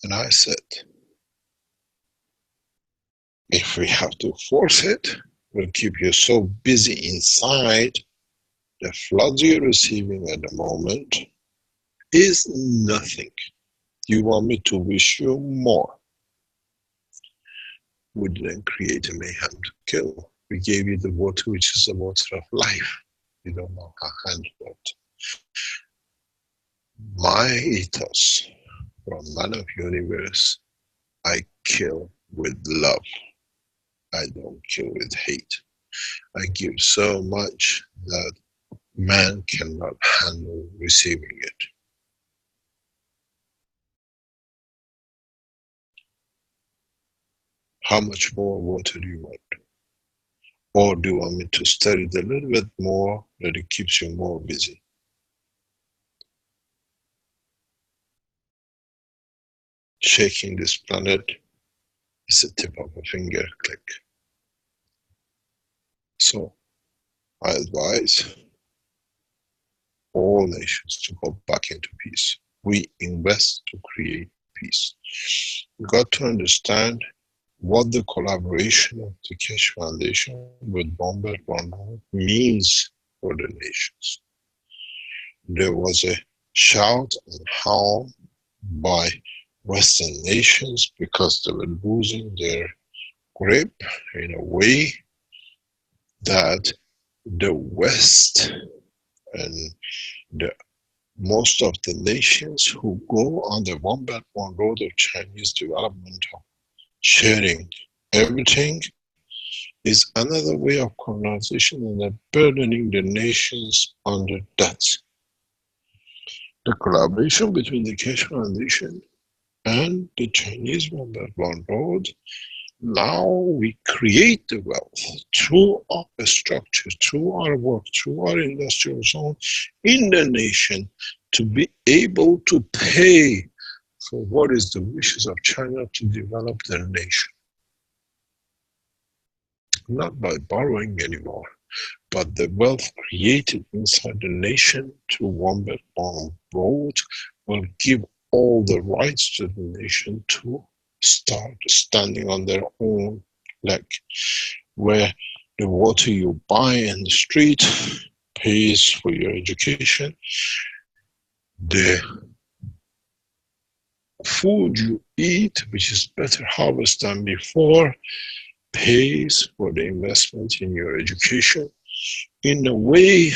And I said, if we have to force it, we'll keep you so busy inside. The floods you're receiving at the moment is nothing. You want me to wish you more. We didn't create a mayhem to kill. We gave you the water, which is the water of life. You don't know how to handle it. My ethos from Man of Universe, I kill with love. I don't kill with hate. I give so much that man cannot handle receiving it. How much more water do you want? Or do you want me to study it a little bit more that it keeps you more busy? Shaking this planet is the tip of a finger click. So I advise all nations to go back into peace. We invest to create peace. You got to understand what the collaboration of the Keshe Foundation with Bombard means for the nations. There was a shout and howl by Western nations because they were losing their grip in a way that the West and most of the nations who go on the one belt, one road of Chinese development, of sharing everything, is another way of colonization and burdening the nations under debts. The collaboration between the Keshe Foundation and the Chinese One Belt One Road, now we create the wealth through our structure, through our work, through our industrial zone in the nation to be able to pay for what is the wishes of China to develop their nation. Not by borrowing anymore, but the wealth created inside the nation through One Belt One Road will give all the rights to the nation to start standing on their own leg, where the water you buy in the street pays for your education, the food you eat, which is better harvest than before, pays for the investment in your education. In a way,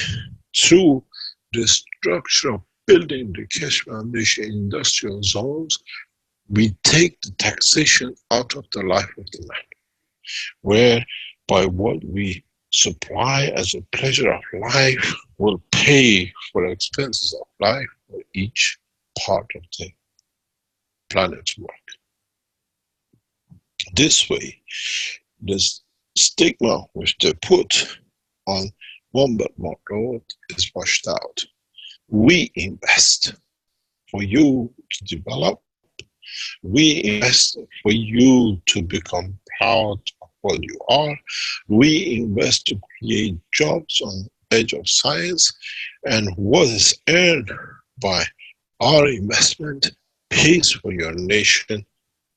through the structure of building the Keshe Foundation industrial zones, we take the taxation out of the life of the man, where by what we supply as a pleasure of life will pay for expenses of life for each part of the planet's work. This way, this stigma which they put on One Belt One Road is washed out. We invest for you to develop. We invest for you to become proud of what you are. We invest to create jobs on the edge of science, and what is earned by our investment pays for your nation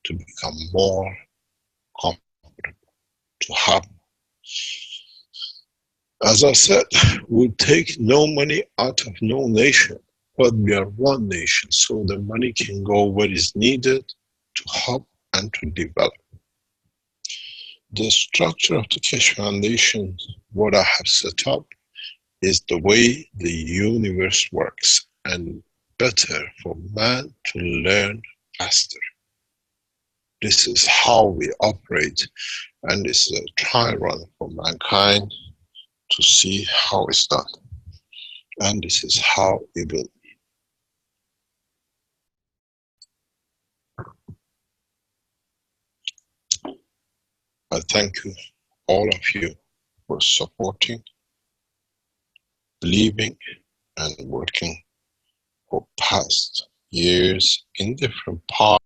to become more comfortable, to have. As I said, we take no money out of no nation, but we are one nation, so the money can go where it's needed to help and to develop. The structure of the Keshe Foundation, what I have set up, is the way the universe works, and better for man to learn faster. This is how we operate, and this is a trial run for mankind to see how it's done. And this is how it will be. I thank you, all of you, for supporting, believing, and working for past years in different parts.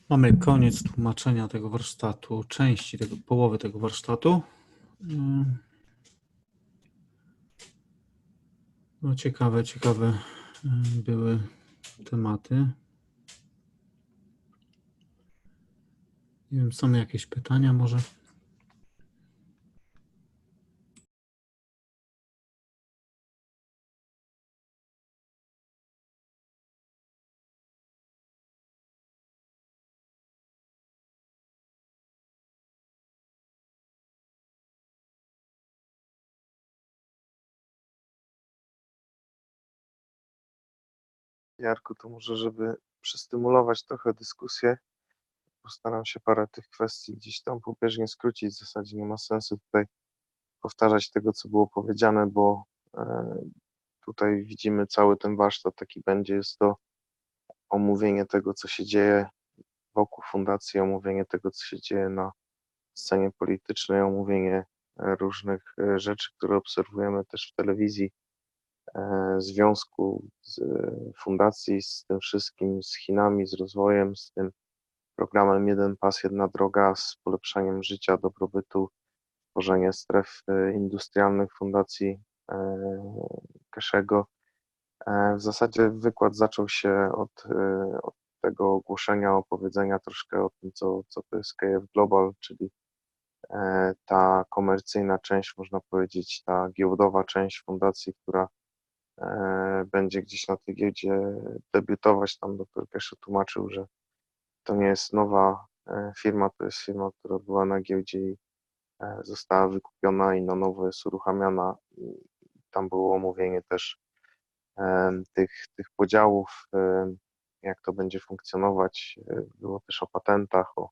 Mamy koniec tłumaczenia tego warsztatu, części tego, połowy tego warsztatu. No ciekawe były tematy. Nie wiem, są jakieś pytania może? Jarku, to może, żeby przystymulować trochę dyskusję, postaram się parę tych kwestii gdzieś tam pobieżnie skrócić. W zasadzie nie ma sensu tutaj powtarzać tego, co było powiedziane, bo tutaj widzimy cały ten warsztat taki będzie. Jest to omówienie tego, co się dzieje wokół fundacji, omówienie tego, co się dzieje na scenie politycznej, omówienie różnych rzeczy, które obserwujemy też w telewizji, związku z fundacji, z tym wszystkim, z Chinami, z rozwojem, z tym programem Jeden Pas, Jedna Droga, z polepszaniem życia, dobrobytu, tworzenie stref industrialnych fundacji Keszego. W zasadzie wykład zaczął się od tego ogłoszenia, opowiedzenia troszkę o tym, co to jest KF Global, czyli ta komercyjna część, można powiedzieć, ta giełdowa część fundacji, która będzie gdzieś na tej giełdzie debiutować. Tam dr Keshe tłumaczył, że to nie jest nowa firma, to jest firma, która była na giełdzie i została wykupiona i na nowo jest uruchamiana. I tam było omówienie też tych podziałów, jak to będzie funkcjonować. Było też o patentach, o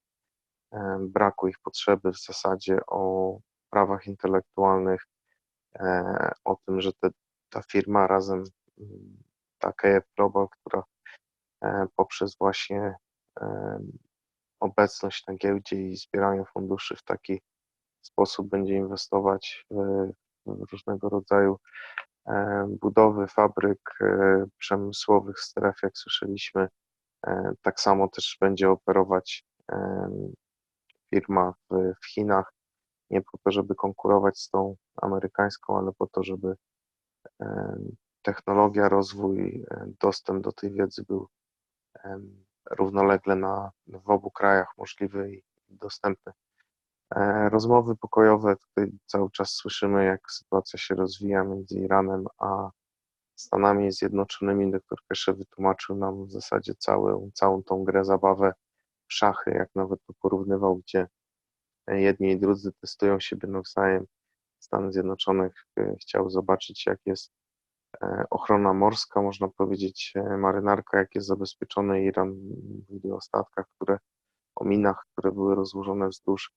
braku ich potrzeby w zasadzie, o prawach intelektualnych, o tym, że ta firma razem, ta KF Global, która poprzez właśnie obecność na giełdzie i zbieranie funduszy w taki sposób będzie inwestować w różnego rodzaju budowy fabryk przemysłowych, stref, jak słyszeliśmy. Tak samo też będzie operować firma w Chinach, nie po to, żeby konkurować z tą amerykańską, ale po to, żeby technologia, rozwój, dostęp do tej wiedzy był równolegle w obu krajach możliwy i dostępny. Rozmowy pokojowe, tutaj cały czas słyszymy, jak sytuacja się rozwija między Iranem a Stanami Zjednoczonymi. Dr Keshe wytłumaczył nam w zasadzie całą tą grę, zabawę w szachy, jak nawet to porównywał, gdzie jedni i drudzy testują siebie nawzajem. Stany Zjednoczone chciały zobaczyć, jak jest ochrona morska, można powiedzieć, marynarka, jak jest zabezpieczony. Iran mówili o statkach, o minach, które były rozłożone wzdłuż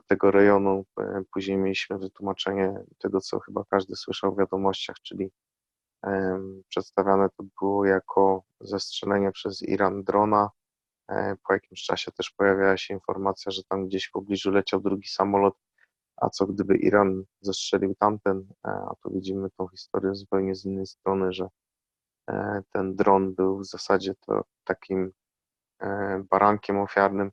tego rejonu. Później mieliśmy wytłumaczenie tego, co chyba każdy słyszał w wiadomościach, czyli przedstawiane to było jako zestrzelenie przez Iran drona. Po jakimś czasie też pojawiała się informacja, że tam gdzieś w pobliżu leciał drugi samolot, a co gdyby Iran zestrzelił tamten, a tu widzimy tą historię zupełnie z innej strony, że ten dron był w zasadzie to takim barankiem ofiarnym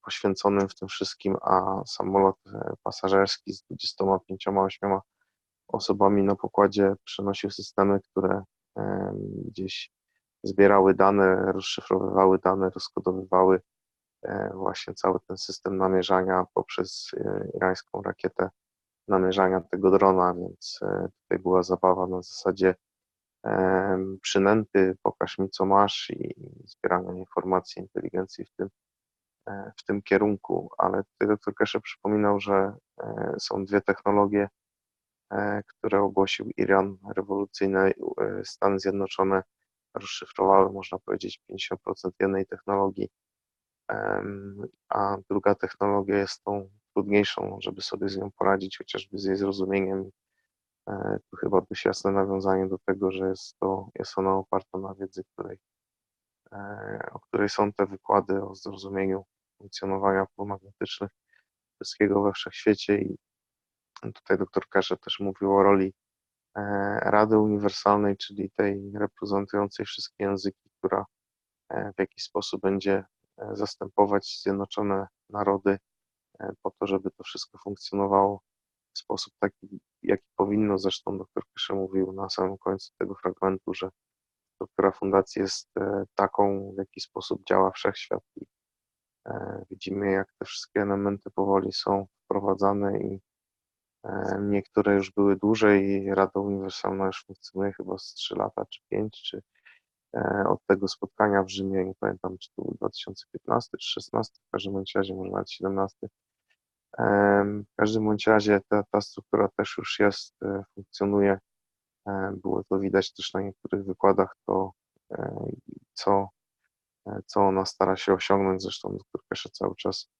poświęconym w tym wszystkim, a samolot pasażerski z 28 osobami na pokładzie przenosił systemy, które gdzieś zbierały dane, rozszyfrowywały dane, rozkodowywały właśnie cały ten system namierzania poprzez irańską rakietę namierzania tego drona, więc tutaj była zabawa na zasadzie przynęty, pokaż mi co masz i zbierania informacji, inteligencji w tym kierunku, ale tutaj dr Keshe przypominał, że są dwie technologie, które ogłosił Iran rewolucyjne. Stany Zjednoczone rozszyfrowały, można powiedzieć, 50% jednej technologii, a druga technologia jest tą trudniejszą, żeby sobie z nią poradzić, chociażby z jej zrozumieniem. Tu chyba dość jasne nawiązanie do tego, że jest ona oparta na wiedzy, o której są te wykłady o zrozumieniu funkcjonowania pól magnetycznych, wszystkiego we wszechświecie. I tutaj dr Keshe też mówił o roli Rady Uniwersalnej, czyli tej reprezentującej wszystkie języki, która w jakiś sposób będzie zastępować Zjednoczone Narody po to, żeby to wszystko funkcjonowało w sposób taki, jaki powinno. Zresztą dr Keshe mówił na samym końcu tego fragmentu, że struktura fundacji jest taką, w jaki sposób działa wszechświat i widzimy, jak te wszystkie elementy powoli są wprowadzane i niektóre już były dłużej i Rada Uniwersalna już funkcjonuje chyba z 3 lata, czy 5, czy od tego spotkania w Rzymie, nie pamiętam, czy to był 2015, czy 16, w każdym bądź razie, może nawet 17. W każdym bądź razie ta struktura też już jest, funkcjonuje. Było to widać też na niektórych wykładach, to co ona stara się osiągnąć. Zresztą dr Keshe cały czas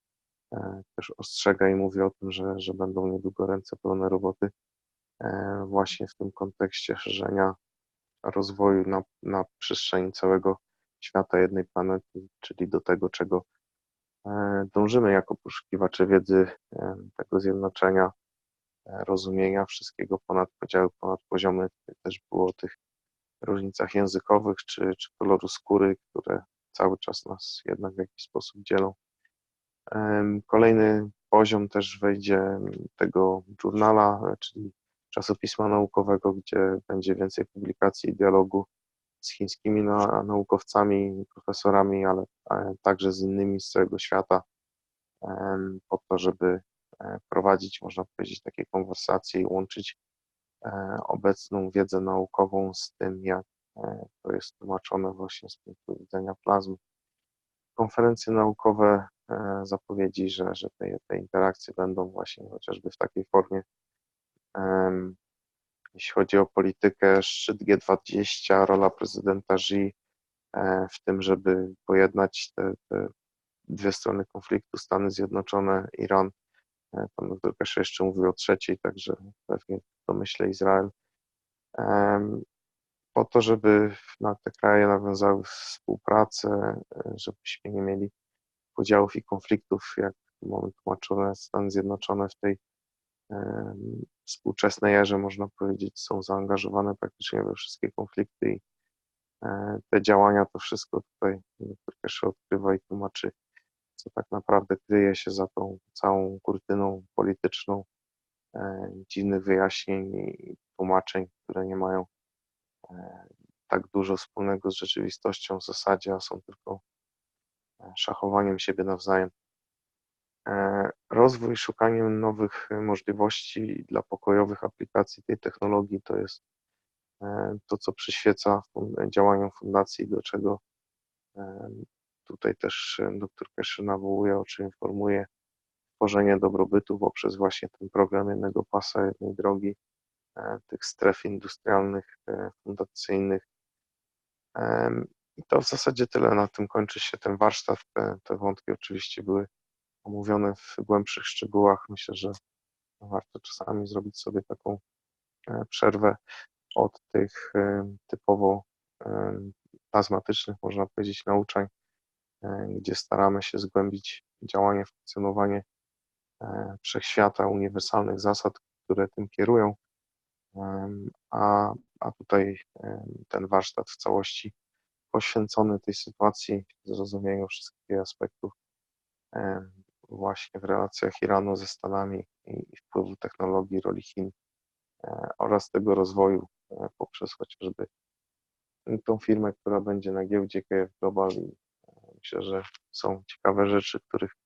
też ostrzega i mówi o tym, że będą niedługo ręce pełne roboty właśnie w tym kontekście szerzenia rozwoju na przestrzeni całego świata, jednej planety, czyli do tego, czego dążymy jako poszukiwacze wiedzy, tego zjednoczenia, rozumienia wszystkiego ponad podziały, ponad poziomy. Tutaj też było o tych różnicach językowych czy koloru skóry, które cały czas nas jednak w jakiś sposób dzielą. Kolejny poziom też wejdzie tego journala, czyli czasopisma naukowego, gdzie będzie więcej publikacji i dialogu z chińskimi naukowcami, profesorami, ale także z innymi z całego świata. po to, żeby prowadzić, można powiedzieć, takie konwersacje i łączyć obecną wiedzę naukową z tym, jak to jest tłumaczone właśnie z punktu widzenia plazmy. Konferencje naukowe, zapowiedzi, że te interakcje będą właśnie chociażby w takiej formie. Jeśli chodzi o politykę, szczyt G20, rola prezydenta Xi w tym, żeby pojednać te dwie strony konfliktu, Stany Zjednoczone, Iran. Pan doktor Keshe jeszcze mówił o trzeciej, także pewnie w domyśle Izrael. Po to, żeby te kraje nawiązały współpracę, żebyśmy nie mieli podziałów i konfliktów, jak mamy tłumaczone, Stany Zjednoczone w tej współczesnej erze, można powiedzieć, są zaangażowane praktycznie we wszystkie konflikty i te działania, to wszystko tutaj doktor Keshe odkrywa i tłumaczy, co tak naprawdę kryje się za tą całą kurtyną polityczną, dziwnych wyjaśnień i tłumaczeń, które nie mają tak dużo wspólnego z rzeczywistością w zasadzie, a są tylko szachowaniem siebie nawzajem. Rozwój, szukaniem nowych możliwości dla pokojowych aplikacji tej technologii to jest to, co przyświeca działaniom fundacji, do czego tutaj też dr Keshe nawołuje, o czym informuje, tworzenie dobrobytu poprzez właśnie ten program jednego pasa, jednej drogi, tych stref industrialnych, fundacyjnych. I to w zasadzie tyle. Na tym kończy się ten warsztat. Te wątki oczywiście były omówione w głębszych szczegółach. Myślę, że warto czasami zrobić sobie taką przerwę od tych typowo plazmatycznych, można powiedzieć, nauczań, gdzie staramy się zgłębić działanie, funkcjonowanie wszechświata, uniwersalnych zasad, które tym kierują, a tutaj ten warsztat w całości poświęcony tej sytuacji, zrozumieniu wszystkich aspektów właśnie w relacjach Iranu ze Stanami i wpływu technologii, roli Chin oraz tego rozwoju poprzez chociażby tą firmę, która będzie na giełdzie KF Global i myślę, że są ciekawe rzeczy, których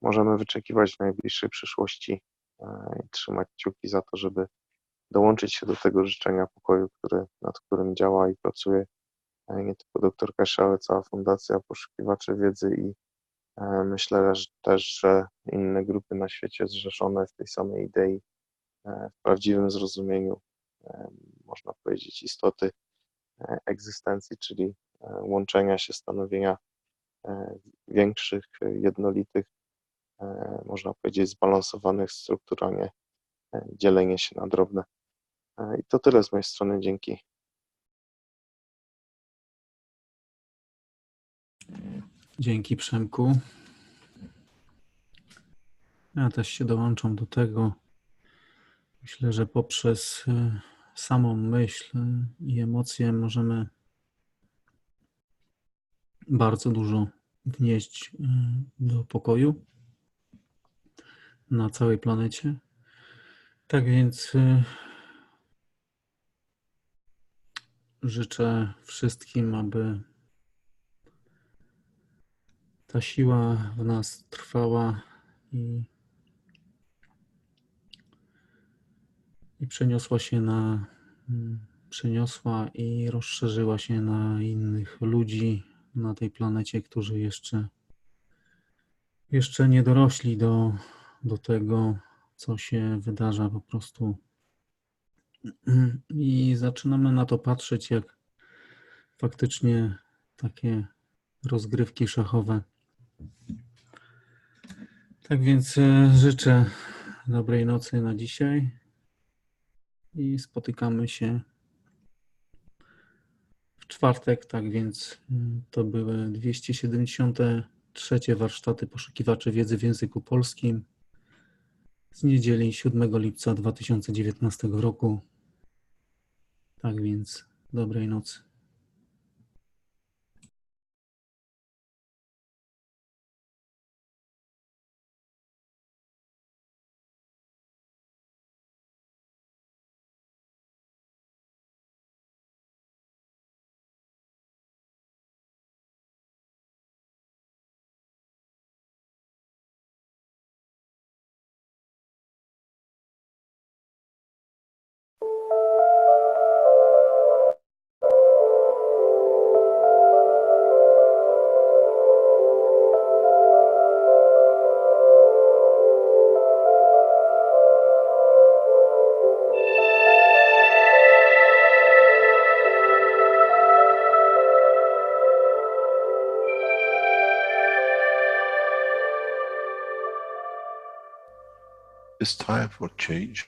możemy wyczekiwać w najbliższej przyszłości i trzymać kciuki za to, żeby dołączyć się do tego życzenia pokoju, nad którym działa i pracuje nie tylko dr Keshe, ale cała fundacja, poszukiwacze wiedzy i myślę że też, że inne grupy na świecie zrzeszone w tej samej idei, w prawdziwym zrozumieniu, można powiedzieć, istoty egzystencji, czyli łączenia się, stanowienia większych, jednolitych, można powiedzieć, zbalansowanych struktur, a nie dzielenie się na drobne. I to tyle z mojej strony. Dzięki. Dzięki, Przemku. Ja też się dołączam do tego. Myślę, że poprzez samą myśl i emocje możemy bardzo dużo wnieść do pokoju na całej planecie. Tak więc życzę wszystkim, aby ta siła w nas trwała i przeniosła i rozszerzyła się na innych ludzi na tej planecie, którzy jeszcze nie dorośli do tego, co się wydarza po prostu. I zaczynamy na to patrzeć jak faktycznie takie rozgrywki szachowe. Tak więc życzę dobrej nocy na dzisiaj i spotykamy się w czwartek. Tak więc to były 273 warsztaty poszukiwaczy wiedzy w języku polskim z niedzieli 7 lipca 2019 roku. Tak więc dobrej nocy.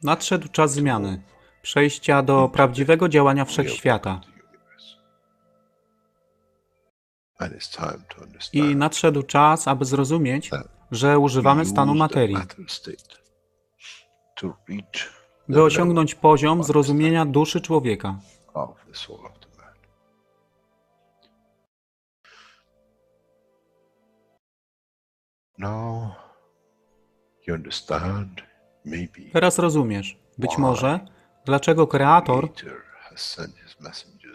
Nadszedł czas zmiany, przejścia do prawdziwego działania wszechświata. I nadszedł czas, aby zrozumieć, że używamy stanu materii, by osiągnąć poziom zrozumienia duszy człowieka. Teraz rozumiesz, być może, dlaczego Kreator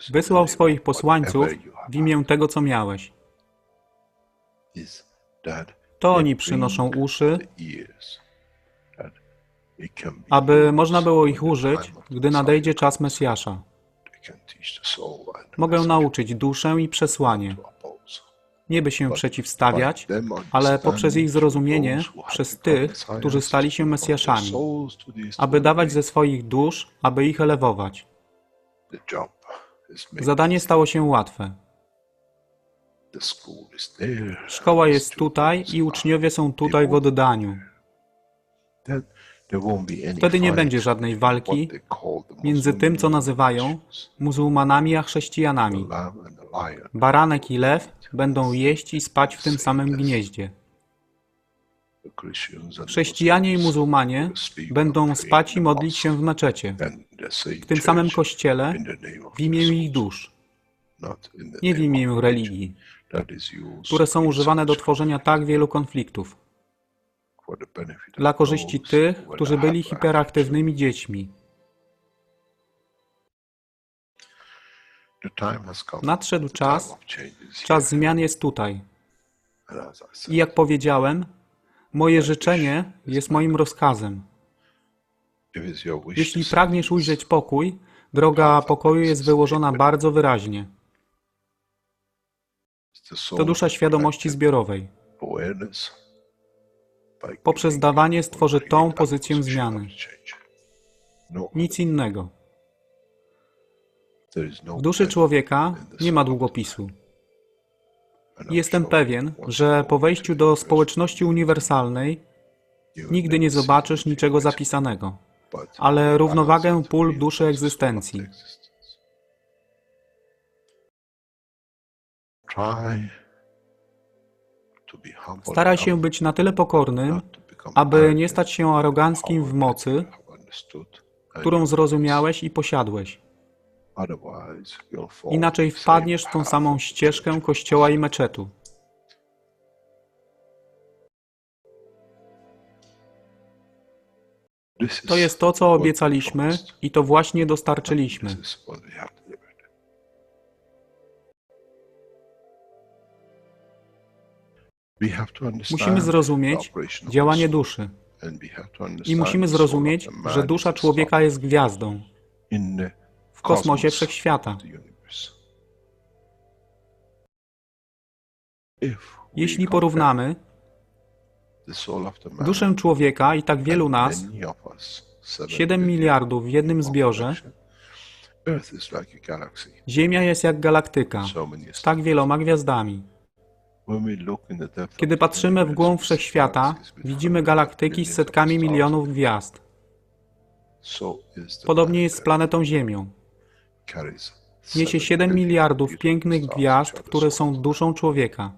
wysłał swoich posłańców w imię tego, co miałeś. To oni przynoszą uszy, aby można było ich użyć, gdy nadejdzie czas Mesjasza. Mogę nauczyć duszę i przesłanie. Nie by się przeciwstawiać, ale poprzez ich zrozumienie, przez tych, którzy stali się Mesjaszami, aby dawać ze swoich dusz, aby ich elewować. Zadanie stało się łatwe. Szkoła jest tutaj i uczniowie są tutaj w oddaniu. Wtedy nie będzie żadnej walki między tym, co nazywają muzułmanami, a chrześcijanami. Baranek i lew będą jeść i spać w tym samym gnieździe. Chrześcijanie i muzułmanie będą spać i modlić się w meczecie, w tym samym kościele, w imię ich dusz, nie w imię religii, które są używane do tworzenia tak wielu konfliktów, dla korzyści tych, którzy byli hiperaktywnymi dziećmi. Nadszedł czas, czas zmian jest tutaj. I jak powiedziałem, moje życzenie jest moim rozkazem. Jeśli pragniesz ujrzeć pokój, droga pokoju jest wyłożona bardzo wyraźnie. To dusza świadomości zbiorowej. Poprzez dawanie stworzy tą pozycję zmiany. Nic innego. W duszy człowieka nie ma długopisu. Jestem pewien, że po wejściu do społeczności uniwersalnej nigdy nie zobaczysz niczego zapisanego, ale równowagę pól duszy egzystencji. Staraj się być na tyle pokornym, aby nie stać się aroganckim w mocy, którą zrozumiałeś i posiadłeś. Inaczej wpadniesz w tą samą ścieżkę kościoła i meczetu. To jest to, co obiecaliśmy i to właśnie dostarczyliśmy. Musimy zrozumieć działanie duszy. I musimy zrozumieć, że dusza człowieka jest gwiazdą w kosmosie wszechświata. Jeśli porównamy duszę człowieka i tak wielu nas, 7 miliardów w jednym zbiorze, Ziemia jest jak galaktyka z tak wieloma gwiazdami. Kiedy patrzymy w głąb wszechświata, widzimy galaktyki z setkami milionów gwiazd. Podobnie jest z planetą Ziemią. Niesie 7 miliardów pięknych gwiazd, które są duszą człowieka.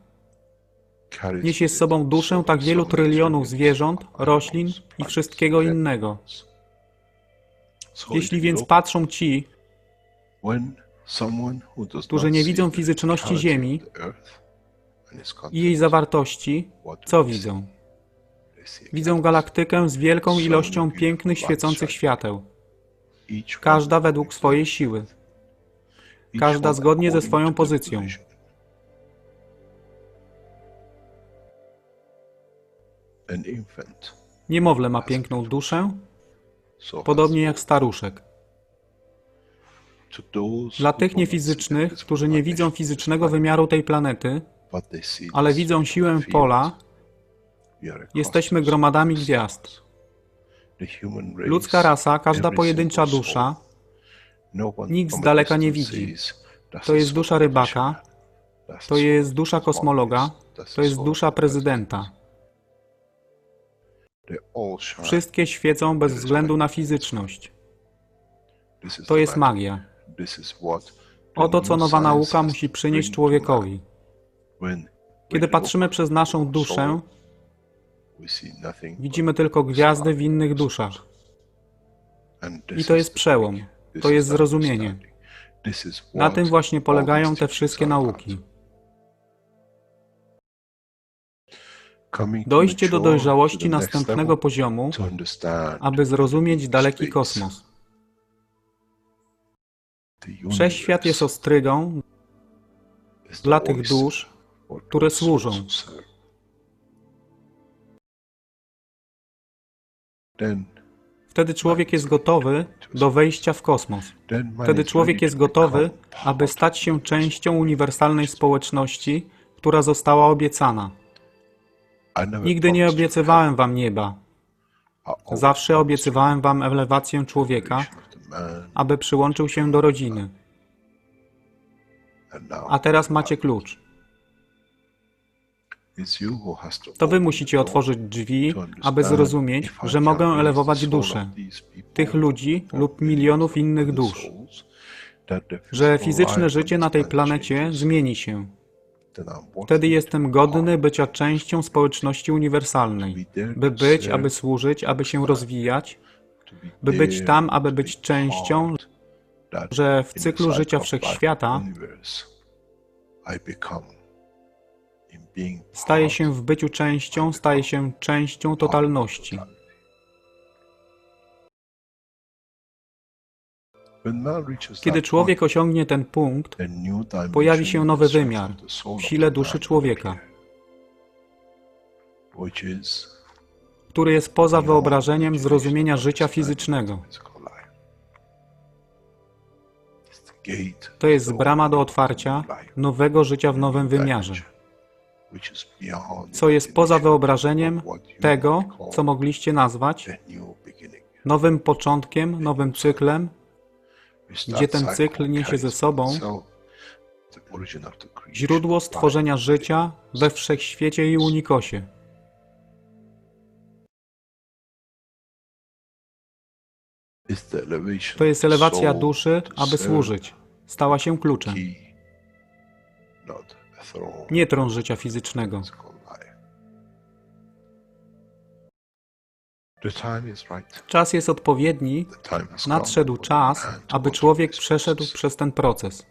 Niesie z sobą duszę tak wielu trylionów zwierząt, roślin i wszystkiego innego. Jeśli więc patrzą ci, którzy nie widzą fizyczności Ziemi i jej zawartości, co widzą? Widzą galaktykę z wielką ilością pięknych, świecących świateł. Każda według swojej siły. Każda zgodnie ze swoją pozycją. Niemowlę ma piękną duszę, podobnie jak staruszek. Dla tych niefizycznych, którzy nie widzą fizycznego wymiaru tej planety, ale widzą siłę pola, jesteśmy gromadami gwiazd. Ludzka rasa, każda pojedyncza dusza, nikt z daleka nie widzi. To jest dusza rybaka, to jest dusza kosmologa, to jest dusza prezydenta. Wszystkie świecą bez względu na fizyczność. To jest magia. Oto co nowa nauka musi przynieść człowiekowi. Kiedy patrzymy przez naszą duszę, widzimy tylko gwiazdy w innych duszach. I to jest przełom. To jest zrozumienie. Na tym właśnie polegają te wszystkie nauki. Dojście do dojrzałości następnego poziomu, aby zrozumieć daleki kosmos. Wszechświat jest ostrygą dla tych dusz, które służą. Wtedy człowiek jest gotowy do wejścia w kosmos. Wtedy człowiek jest gotowy, aby stać się częścią uniwersalnej społeczności, która została obiecana. Nigdy nie obiecywałem wam nieba. Zawsze obiecywałem wam elewację człowieka, aby przyłączył się do rodziny. A teraz macie klucz. To wy musicie otworzyć drzwi, aby zrozumieć, że mogę elewować duszę tych ludzi lub milionów innych dusz, że fizyczne życie na tej planecie zmieni się. Wtedy jestem godny bycia częścią społeczności uniwersalnej, by być, aby służyć, aby się rozwijać, by być tam, aby być częścią, że w cyklu życia wszechświata staje się w byciu częścią, staje się częścią totalności. Kiedy człowiek osiągnie ten punkt, pojawi się nowy wymiar w sile duszy człowieka, który jest poza wyobrażeniem zrozumienia życia fizycznego. To jest brama do otwarcia nowego życia w nowym wymiarze, co jest poza wyobrażeniem tego, co mogliście nazwać nowym początkiem, nowym cyklem, gdzie ten cykl niesie ze sobą źródło stworzenia życia we wszechświecie i unikosie. To jest elewacja duszy, aby służyć. Stała się kluczem. Nie tron życia fizycznego. Czas jest odpowiedni, nadszedł czas, aby człowiek przeszedł przez ten proces.